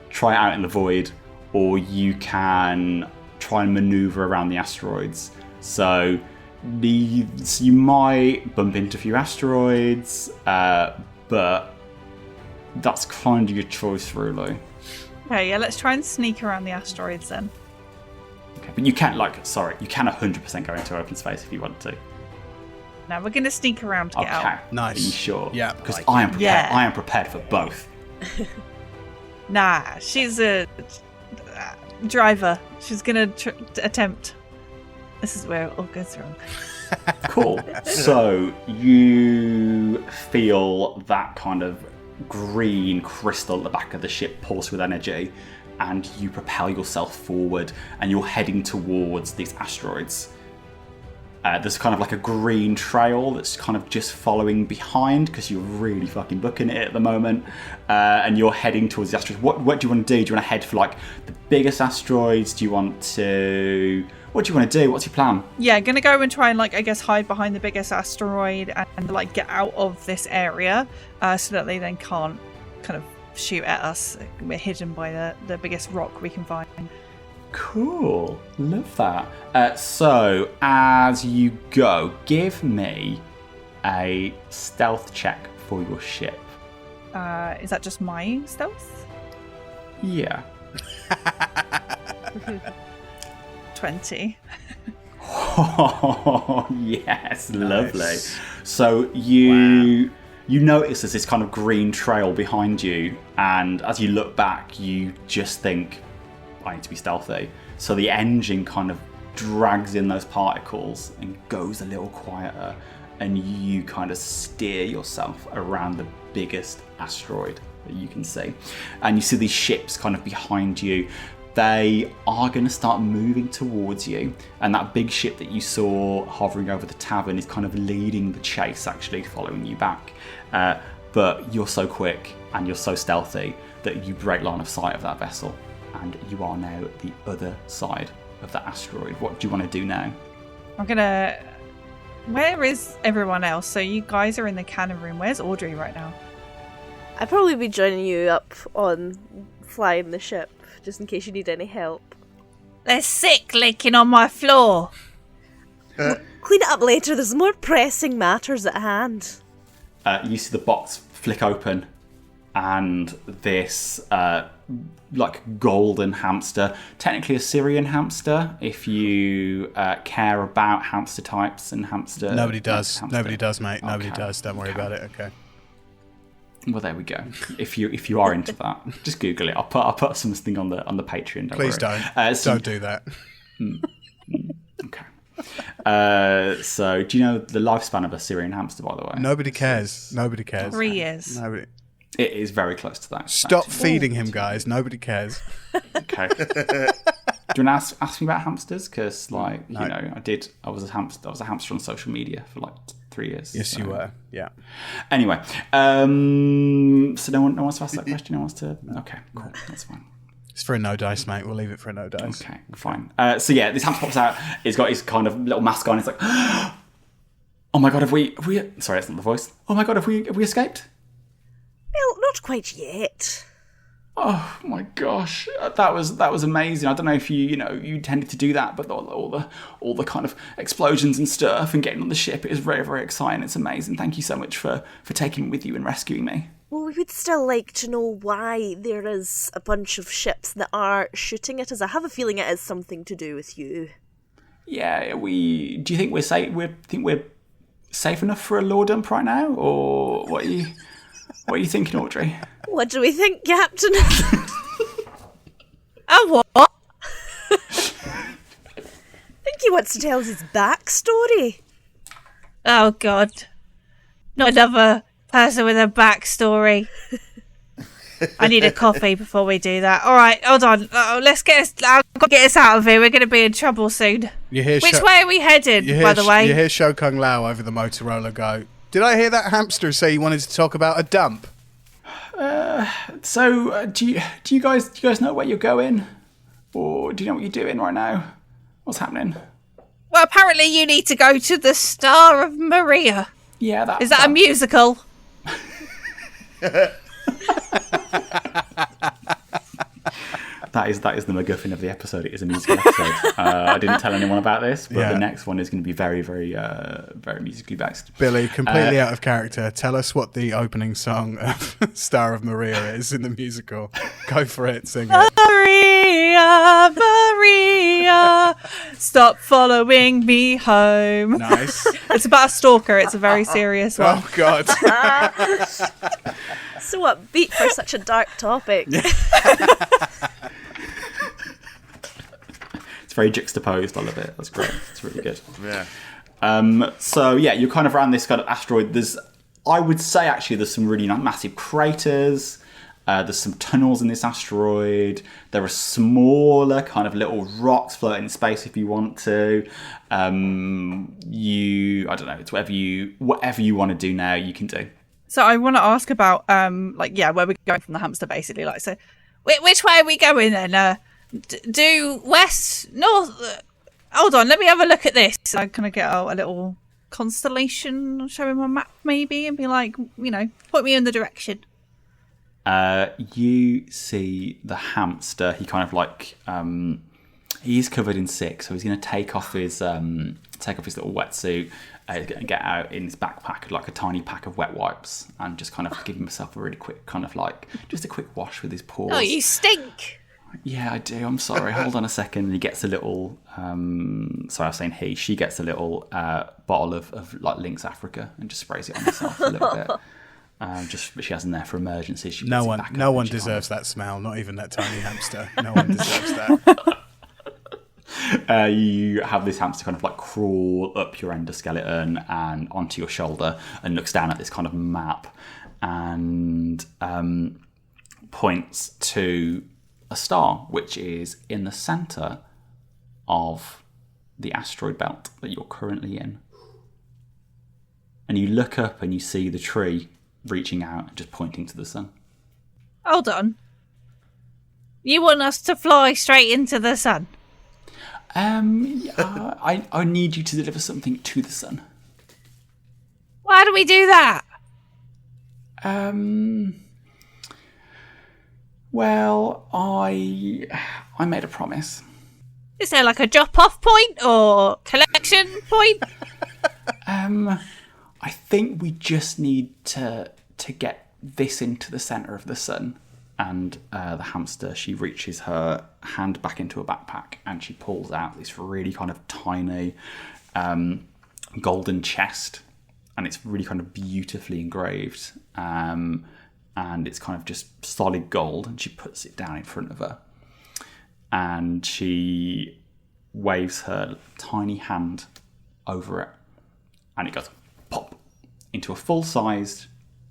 try it out in the void, or you can try and maneuver around the asteroids. So you might bump into a few asteroids, but that's kind of your choice, really. Okay, yeah, let's try and sneak around the asteroids then. Okay, but you can't, you can 100% go into open space if you want to. No, we're going to sneak around to get out. Nice. Are you sure? Yeah. Because I am prepared. Yeah. I am prepared for both. Nah, she's a driver. She's going to attempt. This is where it all goes wrong. Cool. So you feel that kind of green crystal at the back of the ship pulse with energy, and you propel yourself forward, and you're heading towards these asteroids. There's kind of like a green trail that's kind of just following behind because you're really fucking booking it at the moment, and you're heading towards the asteroids. What do you want to do? Do you want to head for the biggest asteroids? What do you want to do? What's your plan? Yeah, gonna go and try and hide behind the biggest asteroid and get out of this area, so that they then can't kind of shoot at us. We're hidden by the biggest rock we can find. Cool. Love that. So, as you go, give me a stealth check for your ship. Is that just my stealth? Yeah. 20. Oh, yes. Nice. Lovely. So, you notice there's this kind of green trail behind you, and as you look back, you just think, I need to be stealthy. So the engine kind of drags in those particles and goes a little quieter, and you kind of steer yourself around the biggest asteroid that you can see. And you see these ships kind of behind you. They are going to start moving towards you, and that big ship that you saw hovering over the tavern is kind of leading the chase, actually following you back. But you're so quick and you're so stealthy that you break line of sight of that vessel. And you are now at the other side of the asteroid. What do you want to do now? Where is everyone else? So you guys are in the cannon room. Where's Audrey right now? I'd probably be joining you up on flying the ship, just in case you need any help. There's sick leaking on my floor. Clean it up later, there's more pressing matters at hand. You see the box flick open, and this golden hamster, technically a Syrian hamster, if you care about hamster types and hamster. Nobody does. Hamster. Nobody does, mate. Okay. Nobody does. Don't worry about it. Okay. Well, there we go. If you are into that, just Google it. I'll put something on the Patreon. Please worry. don't do that. Okay. So, do you know the lifespan of a Syrian hamster, by the way? Nobody cares. Nobody cares. 3 years. Nobody. It is very close to that. Stop feeding him, guys. Nobody cares. Okay. Do you want to ask me about hamsters? Because, I was a hamster on social media for 3 years. Yes, so. you were. Yeah. Anyway, so no one wants to ask that question. No one wants to. Okay, cool. That's fine. It's for a no dice, mate. We'll leave it for a no dice. Okay, fine. So yeah, this hamster pops out. He's got his kind of little mask on. It's like, oh my god, have we? Sorry, that's not the voice. Oh my god, have we escaped? Well, not quite yet. Oh my gosh, that was amazing. I don't know if you intended to do that, but all the kind of explosions and stuff and getting on the ship, it is very, very exciting. It's amazing. Thank you so much for taking me with you and rescuing me. Well, we would still like to know why there is a bunch of ships that are shooting at us. I have a feeling it has something to do with you. Yeah, do you think we're safe? We're safe enough for a law dump right now, or what are you thinking, Audrey? What do we think, Captain? Oh, what? I think he wants to tell us his backstory. Oh, God. Not another person with a backstory. I need a coffee before we do that. All right, hold on. Let's get us out of here. We're going to be in trouble soon. Which way are we headed, by the way? You hear Sho-Cung Lao over the Motorola go, did I hear that hamster say he wanted to talk about a dump? So, do you guys know where you're going? Or do you know what you're doing right now? What's happening? Well, apparently you need to go to the Star of Maria. Yeah, Is that a musical? That is the MacGuffin of the episode. It is a musical episode. I didn't tell anyone about this, but the next one is going to be very, very, very musically based. Billy, completely out of character. Tell us what the opening song of Star of Maria is in the musical. Go for it. Sing it. Maria, Maria, stop following me home. Nice. It's about a stalker. It's a very serious one. Oh, God. So upbeat for such a dark topic. It's very juxtaposed. I love it. That's great. It's really good. Yeah. So yeah, you're kind of around this kind of asteroid. I would say actually there's some really massive craters. There's some tunnels in this asteroid. There are smaller kind of little rocks floating in space if you want to. I don't know. It's whatever you want to do now, you can do. So I want to ask about where we're going from the hamster, basically. So, which way are we going then? Do west, north? Hold on, let me have a look at this. I kind of get out a little constellation, show him a map maybe, and be like, point me in the direction. You see the hamster. He kind of he's covered in sick, so he's going to take off his little wetsuit. He's going to get out in his backpack like a tiny pack of wet wipes and just kind of give himself a really quick just a quick wash with his paws. Oh, you stink! Yeah, I do. I'm sorry. Hold on a second. And he gets a little. Sorry, I was saying he. She gets a little bottle of Lynx Africa and just sprays it on herself a little bit. She has in there for emergencies. No one deserves that smell. Not even that tiny hamster. No one deserves that. You have this hamster kind of crawl up your endoskeleton and onto your shoulder and looks down at this kind of map and points to a star which is in the centre of the asteroid belt that you're currently in. And you look up and you see the tree reaching out and just pointing to the sun. Hold on. You want us to fly straight into the sun? I need you to deliver something to the sun. Why do we do that? Well, I made a promise. Is there like a drop-off point or collection point? I think we just need to get this into the centre of the sun. And the hamster, she reaches her hand back into her backpack and she pulls out this really kind of tiny golden chest. And it's really kind of beautifully engraved. And it's kind of just solid gold. And she puts it down in front of her. And she waves her tiny hand over it. And it goes pop into a full-sized,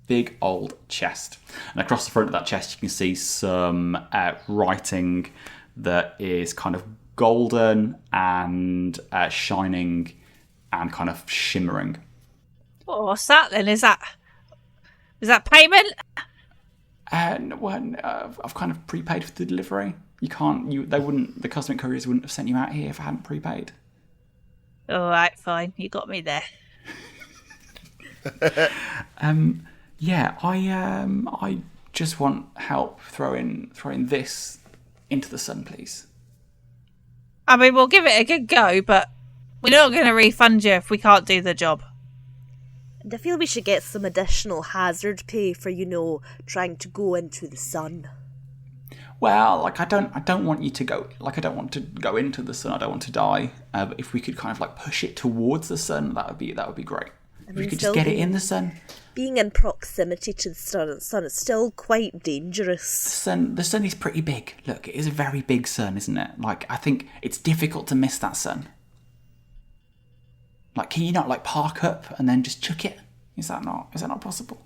big old chest. And across the front of that chest, you can see some writing that is kind of golden and shining and kind of shimmering. Oh, what's that then? Is that payment? I've kind of prepaid for the delivery. The cosmic couriers wouldn't have sent you out here if I hadn't prepaid. All right, fine. You got me there. Yeah, I just want help throwing this into the sun, please. I mean, we'll give it a good go, but we're not going to refund you if we can't do the job. And I feel we should get some additional hazard pay for, trying to go into the sun. Well, I don't want you to go. I don't want to go into the sun. I don't want to die. But if we could kind of push it towards the sun, that would be great. If we could just get it in the sun. Being in proximity to the sun is still quite dangerous. The sun is pretty big. Look, it is a very big sun, isn't it? I think it's difficult to miss that sun. Can you not park up and then just chuck it? Is that not possible?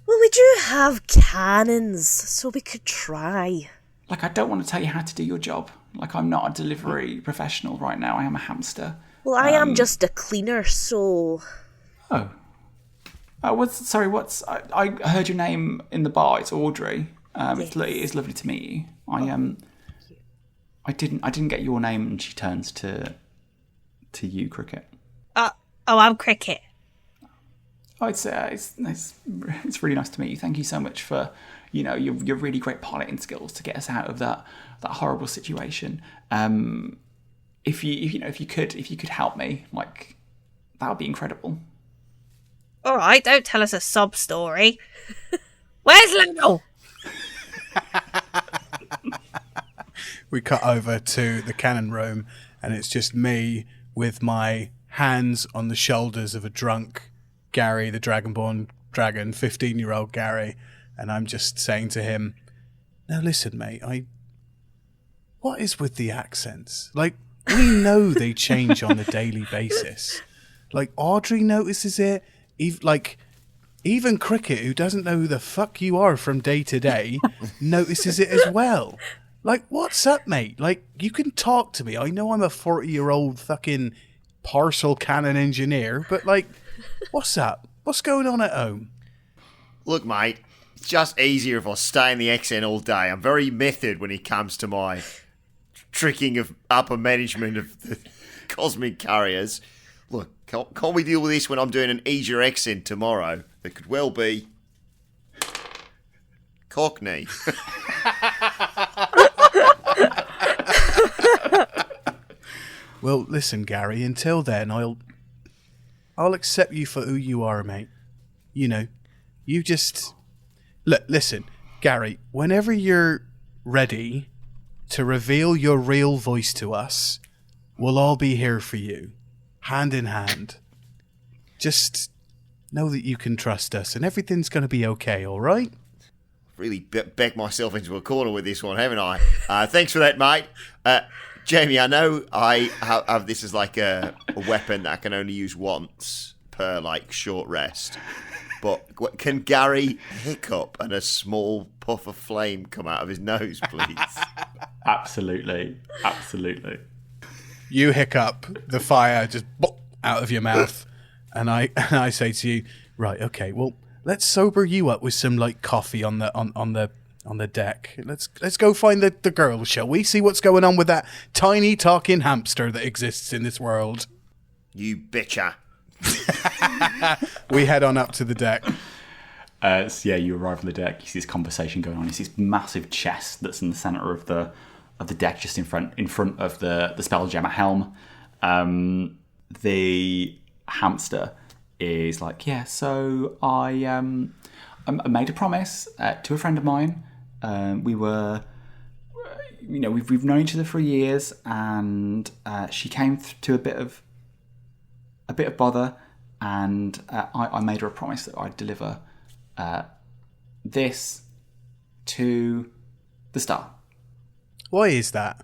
Well, we do have cannons, so we could try. I don't want to tell you how to do your job. I'm not a delivery professional right now. I am a hamster. Well, I am just a cleaner, so... Oh. I heard your name in the bar. It's Audrey. Yes. It's lovely to meet you. I didn't get your name, and she turns to you, Kriket. I'm Kriket. Oh, it's really nice to meet you. Thank you so much for your really great piloting skills to get us out of that horrible situation. If you could help me, that would be incredible. All right, don't tell us a sob story. Where's Lionel? We cut over to the cannon room, and it's just me with my hands on the shoulders of a drunk Gary, the Dragonborn dragon, 15-year-old Gary, and I'm just saying to him, now listen, mate, what is with the accents? We know they change on a daily basis. Audrey notices it. Even Kriket, who doesn't know who the fuck you are from day to day, notices it as well. What's up, mate? You can talk to me. I know I'm a 40-year-old fucking parcel cannon engineer, but what's up? What's going on at home? Look, mate, it's just easier if I stay in the accent all day. I'm very method when it comes to my tricking of upper management of the cosmic couriers. Look, can't we deal with this when I'm doing an easier accent tomorrow? That could well be Cockney. Well, listen, Gary, until then, I'll accept you for who you are, mate. You just... Look, listen, Gary, whenever you're ready to reveal your real voice to us, we'll all be here for you, hand in hand. Just know that you can trust us, and everything's going to be okay, all right? Really backed myself into a corner with this one, haven't I? Thanks for that, mate. Jamie, I know I have this as a weapon that I can only use once per short rest. But can Gary hiccup and a small puff of flame come out of his nose, please? Absolutely. You hiccup, the fire just out of your mouth, and I say to you, right, okay, well, let's sober you up with some coffee on the deck. Let's go find the girl, shall we? See what's going on with that tiny talking hamster that exists in this world. You bitcher. We head on up to the deck. So yeah, you arrive on the deck. You see this conversation going on. You see this massive chest that's in the center of the deck, just in front of the spelljammer helm. The hamster is like, yeah. So I made a promise to a friend of mine. We were, we've known each other for years, and she came to a bit of bother, and I made her a promise that I'd deliver this to the star. Why is that?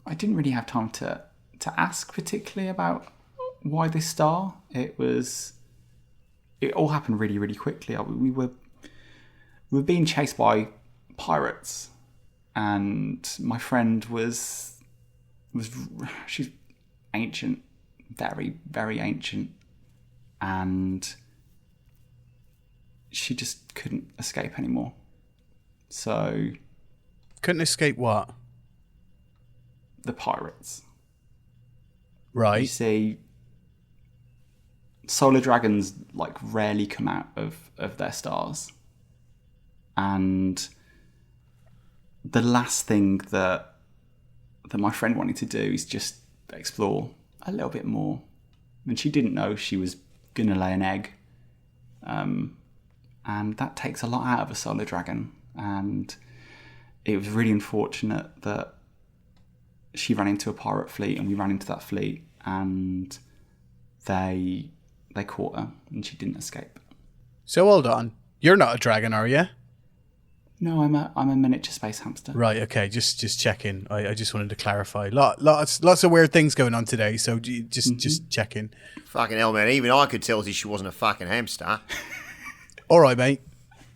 I didn't really have time to ask particularly about why this star. It all happened really, really quickly. We were being chased by pirates, and my friend she's ancient, very, very ancient, and she just couldn't escape anymore. So... Couldn't escape what? The pirates. Right. You see, solar dragons like rarely come out of their stars. And the last thing that my friend wanted to do is just explore a little bit more. And she didn't know she was going to lay an egg. And that takes a lot out of a solar dragon. And it was really unfortunate that she ran into a pirate fleet, and we ran into that fleet, and they caught her, and she didn't escape. So hold on. You're not a dragon, are you? No, I'm a miniature space hamster. Right, okay, just checking. I just wanted to clarify. Lots of weird things going on today, so just checking. Fucking hell, man. Even I could tell she wasn't a fucking hamster. All right, mate.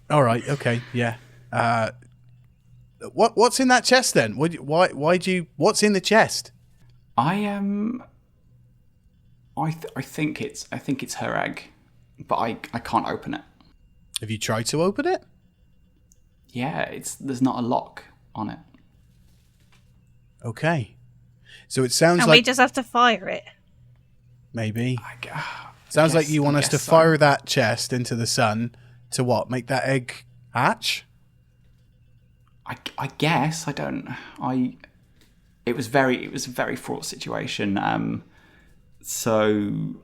All right, okay, yeah. What's in that chest then? What's in the chest? I think it's her egg, but I can't open it. Have you tried to open it? Yeah, there's not a lock on it. Okay. So it sounds And like we just have to fire it. maybe. Sounds like you want us to fire that chest into the sun to what? Make that egg hatch? I guess I don't. It was a very fraught situation. So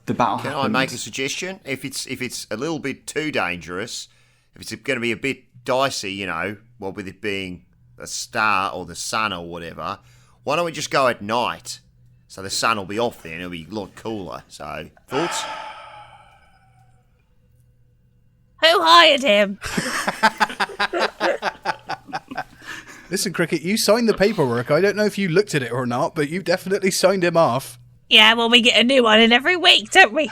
the battle. Can I make a suggestion? If it's a little bit too dangerous, if it's going to be a bit dicey, with it being a star or the sun or whatever, why don't we just go at night? So the sun will be off then. It'll be a lot cooler. So thoughts? Who hired him? Listen, Kriket, you signed the paperwork. I don't know if you looked at it or not, but you definitely signed him off. Yeah, well, we get a new one in every week, don't we?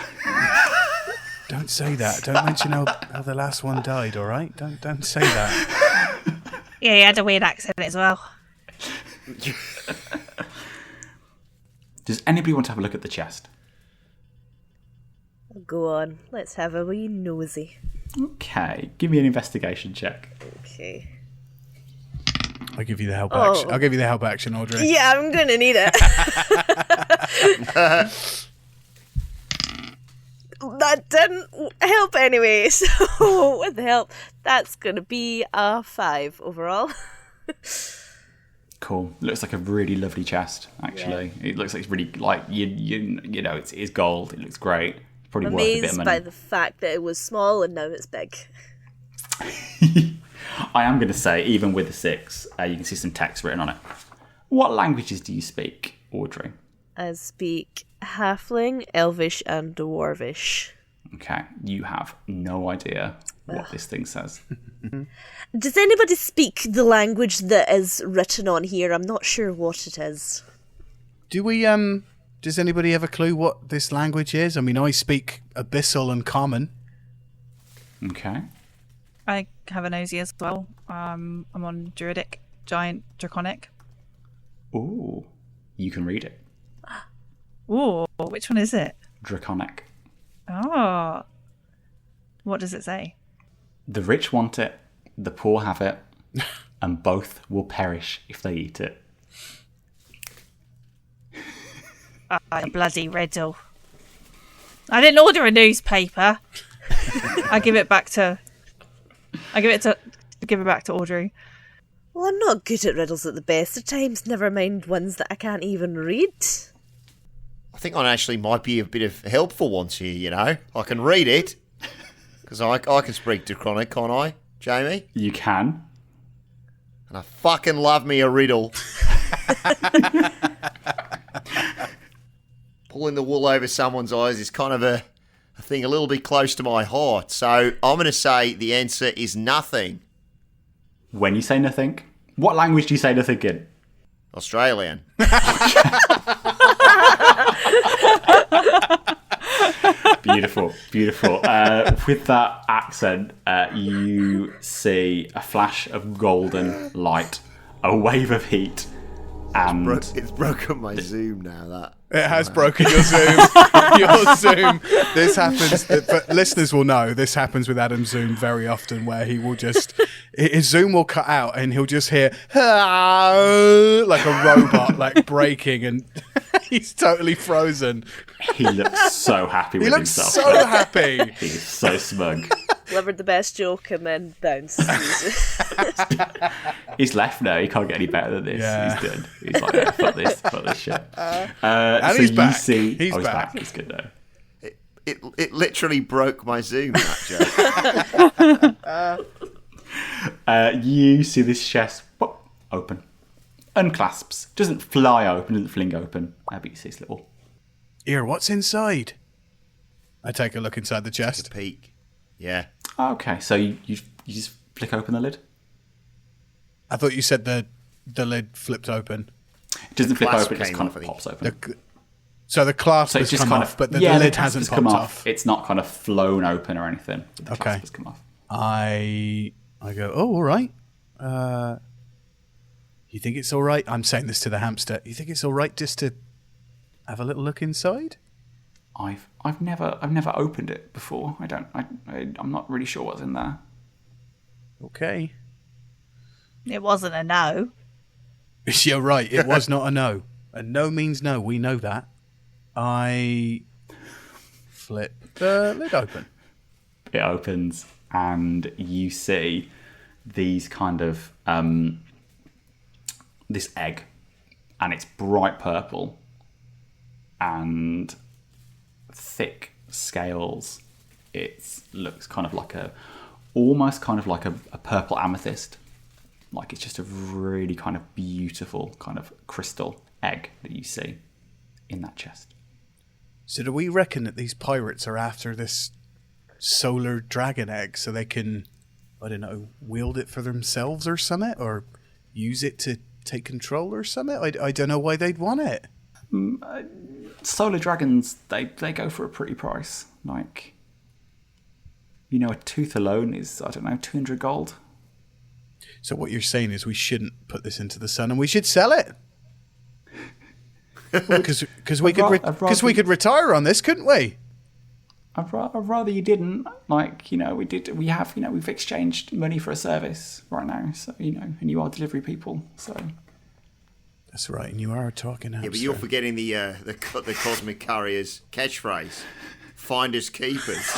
Don't say that. Don't mention how the last one died, all right? Don't say that. Yeah, he had a weird accent as well. Does anybody want to have a look at the chest? Go on, let's have a wee nosy. Okay, give me an investigation check. Okay. I'll give you the help action. I'll give you the help action, Audrey. Yeah, I'm gonna need it. That didn't help anyway, so with the help, that's gonna be a 5 overall. Cool. Looks like a really lovely chest, actually. Yeah. It looks like it's really, like, it's gold. It looks great. It's probably I'm worth a bit of amazed money. by the fact that it was small and now it's big. I am going to say, even with the 6, you can see some text written on it. What languages do you speak, Audrey? I speak Halfling, Elvish, and Dwarvish. Okay, you have no idea what this thing says. Does anybody speak the language that is written on here? I'm not sure what it is. Do we, does anybody have a clue what this language is? I mean, I speak Abyssal and Common. Okay. I have a nosy as well. I'm on Druidic, Giant, Draconic. Ooh, you can read it. Ooh, which one is it? Draconic. Oh. What does it say? The rich want it, the poor have it, and both will perish if they eat it. A bloody riddle. I didn't order a newspaper. I give it back to Audrey. Well, I'm not good at riddles at the best of times, never mind ones that I can't even read. I think I actually might be a bit of help for once here, you know. I can read it, because I can speak Draconic, can't I, Jamie? You can. And I fucking love me a riddle. Pulling the wool over someone's eyes is kind of a thing a little bit close to my heart. So I'm going to say the answer is nothing. When you say nothing, what language do you say nothing in? Australian. Beautiful, beautiful. With that accent, you see a flash of golden light, a wave of heat, and It's broken my Zoom now, that. It has broken your Zoom. Your Zoom. This happens, but listeners will know this happens with Adam's Zoom very often, where he will just, his Zoom will cut out and he'll just hear like a robot, like breaking, and he's totally frozen. he looks so happy with He looks himself. so happy. He's so smug. Delivered the best joke and then bounced. He's left now. He can't get any better than this. Yeah. He's done. He's like, fuck this shit. And so he's you back. see, He's he's back. back. He's good though. It literally broke my Zoom, that joke. You see this chest open, unclasps, doesn't fly open, doesn't fling open. But you see this little. Here, what's inside? I take a look inside the chest. Peak. Yeah. Okay, so you just flick open the lid. I thought you said the lid flipped open. It doesn't flip clasp open. It just came kind off, of I think. pops open. So the clasp So has it's just come kind off, of, but the the lid clasp hasn't has come popped off. off. It's not kind of flown open or anything. The Okay. clasp has come off. I go, oh, all right. You think it's all right? I'm saying this to the hamster. You think it's all right just to have a little look inside? I've never opened it before. I'm not really sure what's in there. Okay. It wasn't a no. You're right. It was not a no. A no means no. We know that. I flip the lid open. It opens and you see these kind of this egg, and it's bright purple and thick scales. It looks kind of like almost kind of like a purple amethyst. Like it's just a really kind of beautiful kind of crystal egg that you see in that chest. So do we reckon that these pirates are after this solar dragon egg so they can, I don't know, wield it for themselves or something? Or use it to take control or something? I don't know why they'd want it. Solar dragons, they go for a pretty price. Like, you know, a tooth alone is, I don't know, 200 gold. So what you're saying is we shouldn't put this into the sun and we should sell it. Because we could retire on this, couldn't we? I'd rather you didn't. Like, you know, we've exchanged money for a service right now. So, you know, and you are delivery people. So That's right, and you are talking hamster. Yeah, but you're forgetting the Cosmic Couriers catchphrase. Finders keepers.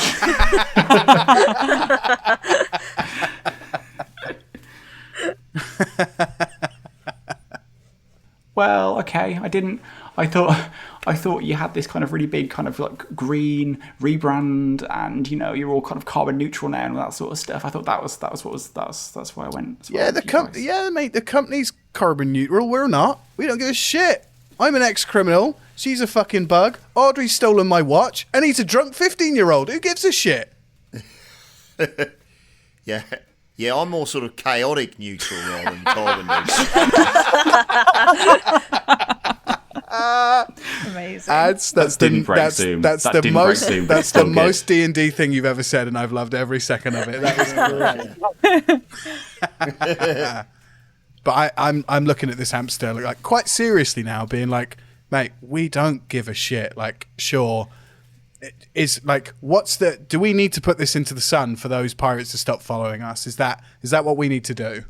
well, okay. I thought you had this kind of really big kind of like green rebrand, and you know you're all kind of carbon neutral now and all that sort of stuff. I thought that's why I went. Yeah, mate. The company's carbon neutral. We're not. We don't give a shit. I'm an ex-criminal. She's a fucking bug. Audrey's stolen my watch, and he's a drunk 15-year-old. Who gives a shit? Yeah, I'm more sort of chaotic neutral rather than carbon neutral. Amazing. That's the most D&D thing you've ever said, and I've loved every second of it. That was great. But I'm looking at this hamster like quite seriously now, being like, mate, we don't give a shit. Like, sure, is like, do we need to put this into the sun for those pirates to stop following us? Is that what we need to do?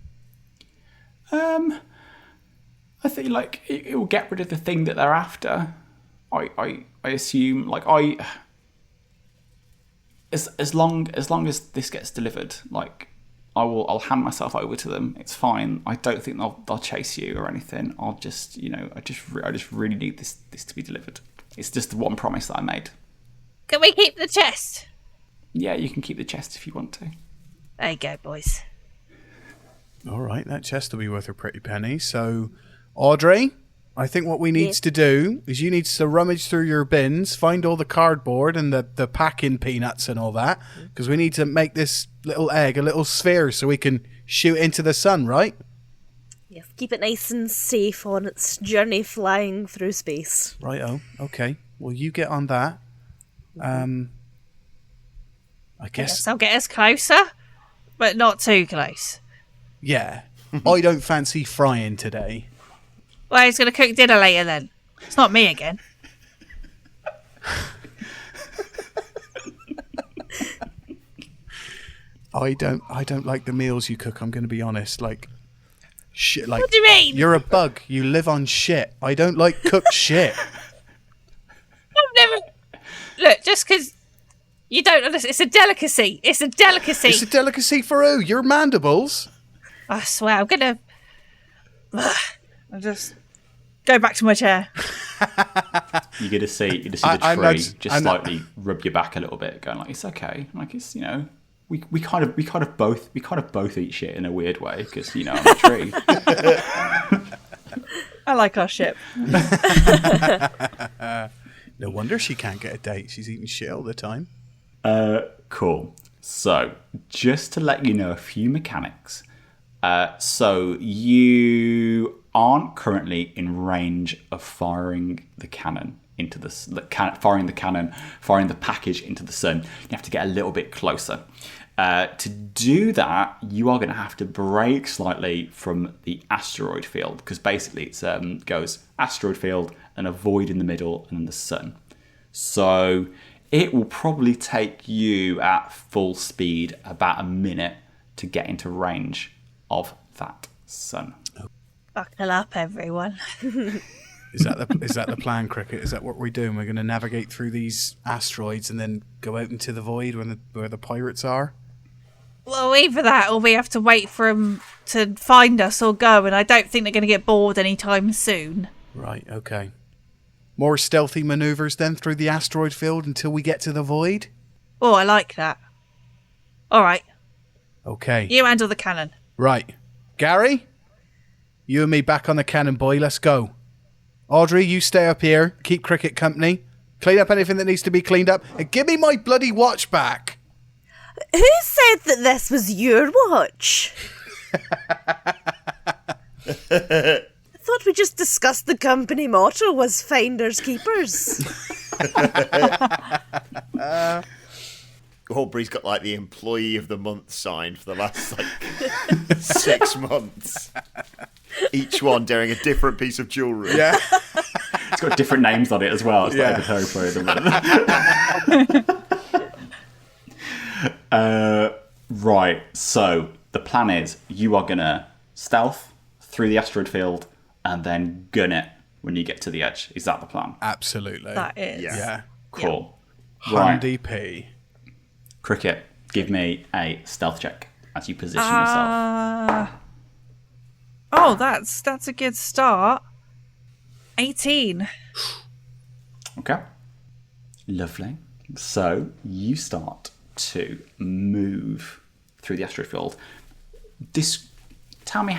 I think like it will get rid of the thing that they're after. I assume like as long as this gets delivered, like I'll hand myself over to them. It's fine. I don't think they'll chase you or anything. I'll just I just really need this to be delivered. It's just the one promise that I made. Can we keep the chest? Yeah, you can keep the chest if you want to. There you go, boys. All right, that chest will be worth a pretty penny. So, Audrey, I think what we need to do is you need to rummage through your bins, find all the cardboard and the packing peanuts and all that, because we need to make this little egg a little sphere so we can shoot into the sun, right? Yes, keep it nice and safe on its journey flying through space. Right-o, okay. Well, you get on that. I guess... I'll get us closer, but not too close. Yeah. I don't fancy frying today. Well, he's going to cook dinner later then. It's not me again. I don't like the meals you cook, I'm going to be honest. Like, shit. Like, What do you mean? You're a bug. You live on shit. I don't like cooked shit. I've never... Look, just because you don't understand, it's a delicacy. It's a delicacy. It's a delicacy for who? Your mandibles? I swear, I'm going to... I'll just go back to my chair. You're gonna see the tree slightly rub your back a little bit, going like, it's okay. Like, it's we kind of both eat shit in a weird way because I'm a tree. I like our ship. No wonder she can't get a date. She's eating shit all the time. Cool. So, just to let you know a few mechanics. So you aren't currently in range of firing the cannon into firing the package into the sun. You have to get a little bit closer. To do that, you are going to have to brake slightly from the asteroid field, because basically it goes asteroid field and a void in the middle and then the sun. So it will probably take you at full speed about a minute to get into range of that sun. Buckle up, everyone. Is that the plan, Kriket? Is that what we're doing? We're going to navigate through these asteroids and then go out into the void where the pirates are? Well, either that or we have to wait for them to find us or go, and I don't think they're going to get bored anytime soon. Right, okay. More stealthy maneuvers then through the asteroid field until we get to the void? Oh, I like that. All right. Okay. You handle the cannon. Right. Gary? You and me back on the cannon, boy. Let's go. Audrey, you stay up here. Keep Kriket company. Clean up anything that needs to be cleaned up. And give me my bloody watch back. Who said that this was your watch? I thought we just discussed the company motto was finders keepers. Aubrey's got like the employee of the month sign for the last 6 months. Each one wearing a different piece of jewellery. Yeah. It's got different names on it as well. It's like the employee of the month. Right, so the plan is you are going to stealth through the asteroid field and then gun it when you get to the edge. Is that the plan? Absolutely. That is. Yeah. Cool. Yeah. Right. Handy P. Kriket, give me a stealth check as you position yourself. Oh, that's a good start. 18. Okay. Lovely. So you start to move through the asteroid field. Tell me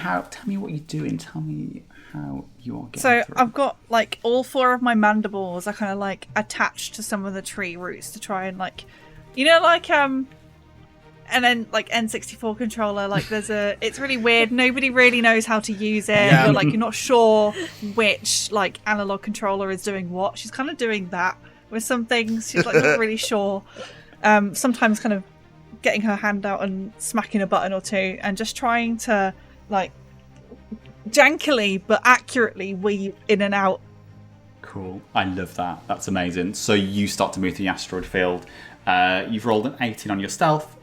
what you're doing. Tell me how you are getting through. I've got like all 4 of my mandibles are kind of like attached to some of the tree roots to try and and then like N64 controller, like it's really weird. Nobody really knows how to use it. Yeah. You're not sure which like analog controller is doing what. She's kind of doing that with some things. She's like not really sure. Sometimes kind of getting her hand out and smacking a button or two and just trying to like jankily but accurately weave in and out. Cool. I love that. That's amazing. So you start to move through the asteroid field. You've rolled an 18 on your stealth,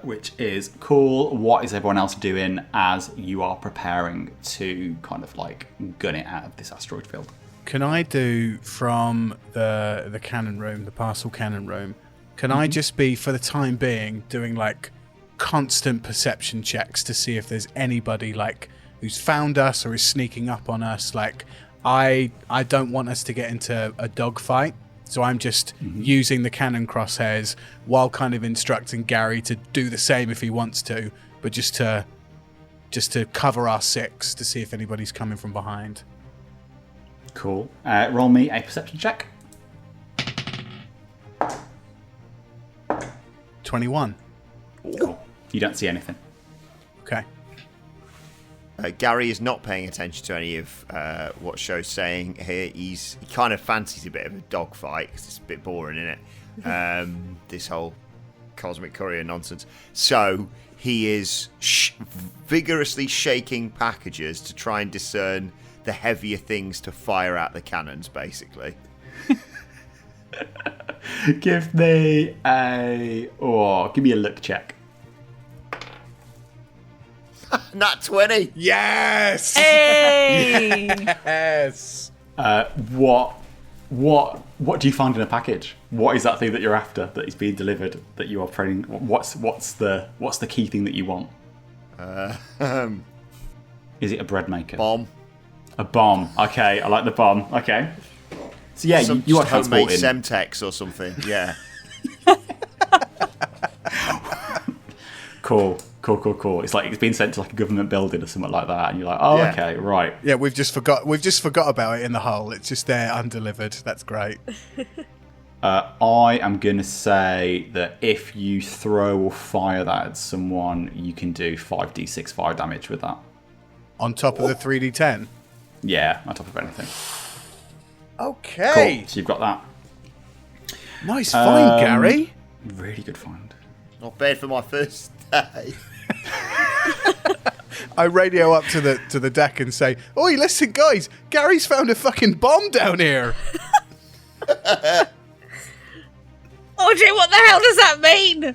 which is cool. What is everyone else doing as you are preparing to kind of like gun it out of this asteroid field? Can I do from the cannon room, the parcel cannon room, can I just be, for the time being, doing like constant perception checks to see if there's anybody like who's found us or is sneaking up on us? Like, I don't want us to get into a dogfight, so I'm just using the cannon crosshairs while kind of instructing Gary to do the same if he wants to, but just to cover our six to see if anybody's coming from behind. Cool. Roll me a perception check. 21. Cool. You don't see anything. Okay. Gary is not paying attention to any of what Sho's saying here. He kind of fancies a bit of a dogfight because it's a bit boring, isn't it? This whole cosmic courier nonsense. So he is vigorously shaking packages to try and discern the heavier things to fire at the cannons, basically. Give me a look check. Nat 20. Yes. Hey! Yes. What do you find in a package? What is that thing that you're after that is being delivered that you are praying? What's the key thing that you want? Is it a bread maker? Bomb. A bomb. Okay, I like the bomb. Okay. So yeah, you are homemade transporting. Semtex or something. Yeah. Cool. It's like it's been sent to like a government building or something like that, and you're like, oh, Yeah. okay, right. Yeah, we've just forgot about it in the hull. It's just there undelivered. That's great. I am gonna say that if you throw or fire that at someone, you can do 5d6 fire damage with that. On top of the 3d10. Yeah, on top of anything. Okay. Cool. So you've got that. Nice find, Gary. Really good find. Not bad for my first day. I radio up to the deck and say, "Oi, listen, guys! Gary's found a fucking bomb down here." Audrey, what the hell does that mean?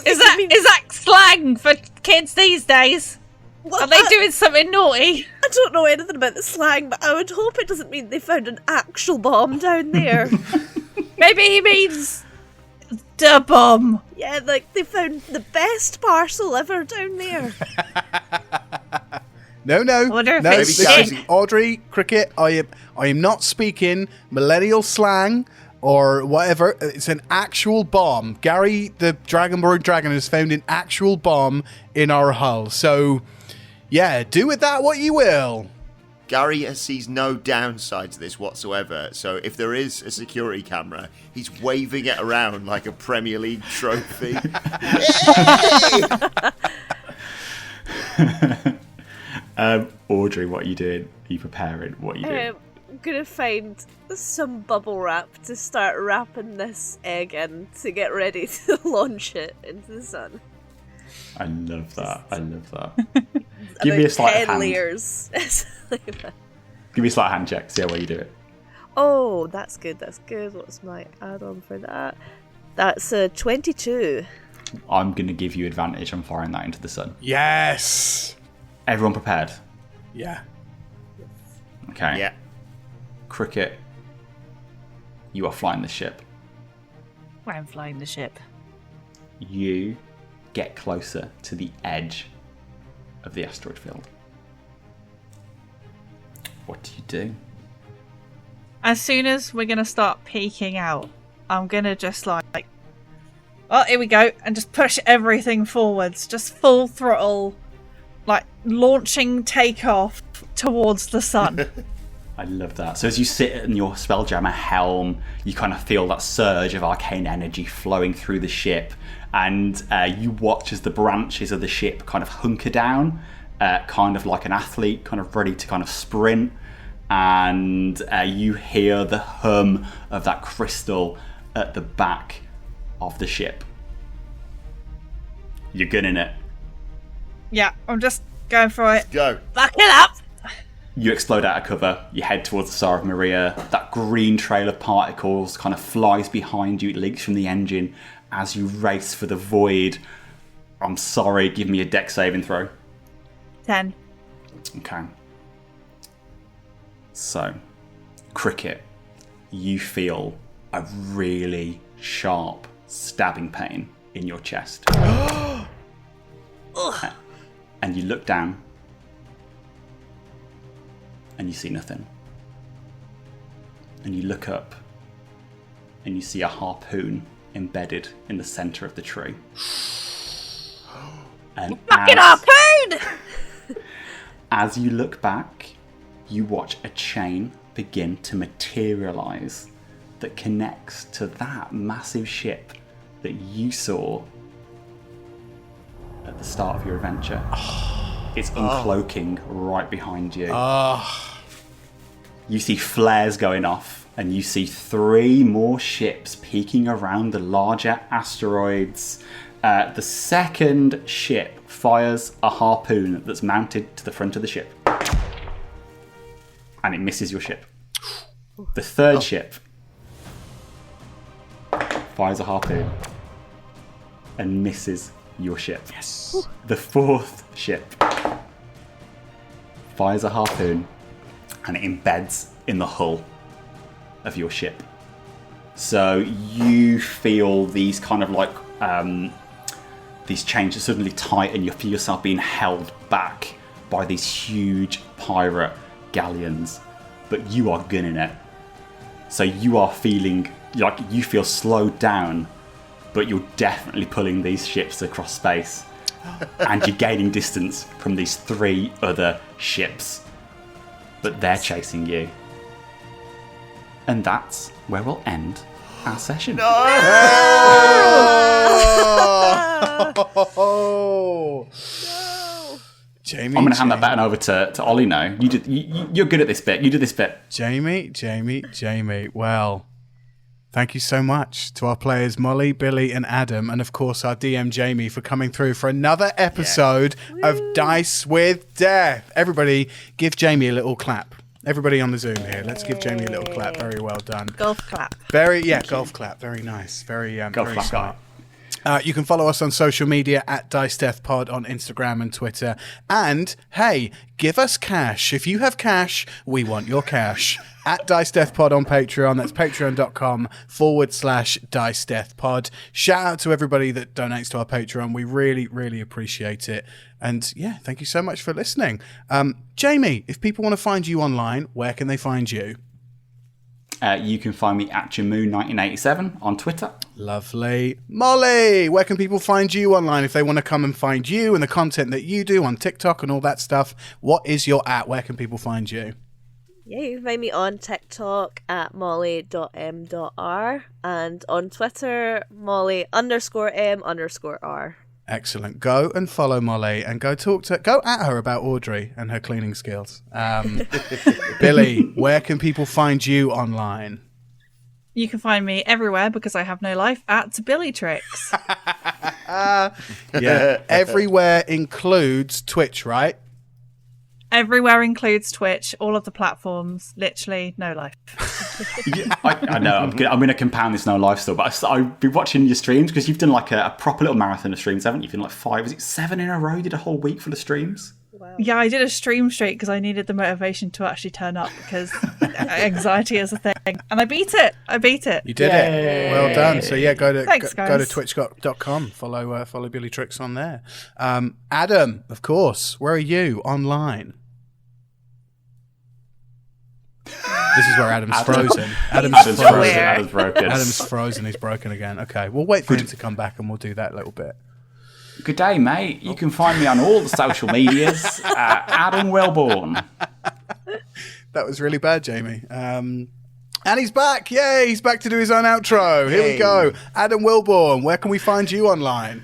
Is that slang for kids these days? Well, Are they doing something naughty? I don't know anything about the slang, but I would hope it doesn't mean they found an actual bomb down there. Maybe he means the bomb. Yeah, like they found the best parcel ever down there. No. wonder if No, it's listen, sick. Audrey, Kriket, I am not speaking millennial slang or whatever. It's an actual bomb. Gary, the Dragonborn dragon, has found an actual bomb in our hull. So, yeah, do with that what you will. Gary sees no downside to this whatsoever. So if there is a security camera, he's waving it around like a Premier League trophy. Audrey, what are you doing? Are you preparing? What are you doing? I'm gonna find some bubble wrap to start wrapping this egg in to get ready to launch it into the sun. I love that. Give me a About sleight 10 of hand. layers. Give me a sleight of hand check. See how well you do it. Oh, that's good. What's my add-on for that? That's a 22. I'm going to give you advantage on firing that into the sun. Yes. Everyone prepared? Yeah. Okay. Yeah. Kriket, you are flying the ship. I'm flying the ship. You get closer to the edge of the asteroid field. What do you do? As soon as we're going to start peeking out, I'm going to just like, oh, here we go, and just push everything forwards, just full throttle, like launching takeoff towards the sun. I love that. So as you sit in your Spelljammer helm, you kind of feel that surge of arcane energy flowing through the ship, and you watch as the branches of the ship kind of hunker down, kind of like an athlete, kind of ready to kind of sprint, and you hear the hum of that crystal at the back of the ship. You're gunning it. Yeah, I'm just going for it. Go. Back it up! You explode out of cover, you head towards the Star of Maria, that green trail of particles kind of flies behind you, it leaks from the engine as you race for the void. I'm sorry, give me a deck saving throw. 10. Okay. So, Kriket, you feel a really sharp stabbing pain in your chest. And you look down and you see nothing. And you look up and you see a harpoon embedded in the center of the tree. And Fucking harpoon! as you look back, you watch a chain begin to materialize that connects to that massive ship that you saw at the start of your adventure. It's uncloaking right behind you. You see flares going off, and you see 3 more ships peeking around the larger asteroids. The second ship fires a harpoon that's mounted to the front of the ship, and it misses your ship. The third ship fires a harpoon and misses your ship. Yes. The fourth ship fires a harpoon and it embeds in the hull of your ship. So you feel these kind of like these chains suddenly tighten. You feel yourself being held back by these huge pirate galleons, but you are gunning it. So you are feeling like you feel slowed down, but you're definitely pulling these ships across space. And you're gaining distance from these 3 other ships, but they're chasing you. And that's where we'll end our session. Oh. Jamie, I'm going to hand that baton over to Ollie now. You're good at this bit. You do this bit. Jamie. Well, thank you so much to our players Molly, Billy, and Adam, and of course our DM Jamie for coming through for another episode of Dice with Death. Everybody, give Jamie a little clap. Everybody on the Zoom here, let's give Jamie a little clap. Very well done. Golf clap. Golf clap. Very nice. Very smart. You can follow us on social media at Dice Death Pod on Instagram and Twitter. And, hey, give us cash. If you have cash, we want your cash. At Dice Death Pod on Patreon. That's patreon.com/Dice Death Pod. Shout out to everybody that donates to our Patreon. We really, really appreciate it. And, yeah, thank you so much for listening. Jamie, if people want to find you online, where can they find you? You can find me at Jamoo1987 on Twitter. Lovely. Molly, where can people find you online if they want to come and find you and the content that you do on TikTok and all that stuff? What is your at? Where can people find you? Yeah, you can find me on TikTok at molly.m.r and on Twitter, molly_m_r. Excellent. Go and follow Molly and go at her about Audrey and her cleaning skills. Billy, where can people find you online? You can find me everywhere because I have no life at Billie Trixx. Yeah, everywhere includes Twitch, right? Everywhere includes Twitch, all of the platforms, literally no life. Yeah, I know, I'm going to compound this no life still, but I've been watching your streams because you've done like a proper little marathon of streams, haven't you? You've done like 7 in a row? You did a whole week full of streams? Wow. Yeah, I did a stream streak because I needed the motivation to actually turn up because anxiety is a thing. And I beat it. You did it. Well done. So yeah, go to Thanks, twitch.com, follow Billie Trixx on there. Adam, of course, where are you online? This is where Adam's frozen. Adam's broken. Adam's frozen. He's broken again. Okay, we'll wait for him to come back and we'll do that a little bit. Good day, mate. You can find me on all the social medias. Adam Wilbourn. That was really bad, Jamie. And he's back. Yay, he's back to do his own outro. Here we go. Adam Wilbourn, where can we find you online?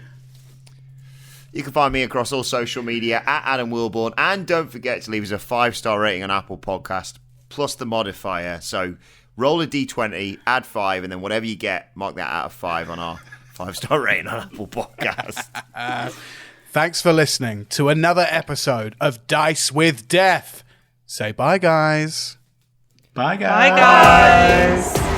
You can find me across all social media at Adam Wilbourn. And don't forget to leave us a 5-star rating on Apple Podcast, plus the modifier. So roll a D20, add 5, and then whatever you get, mark that out of 5 on our 5-star rating on Apple Podcast. Thanks for listening to another episode of Dice with Death. Say bye, guys. Bye, guys. Bye, guys.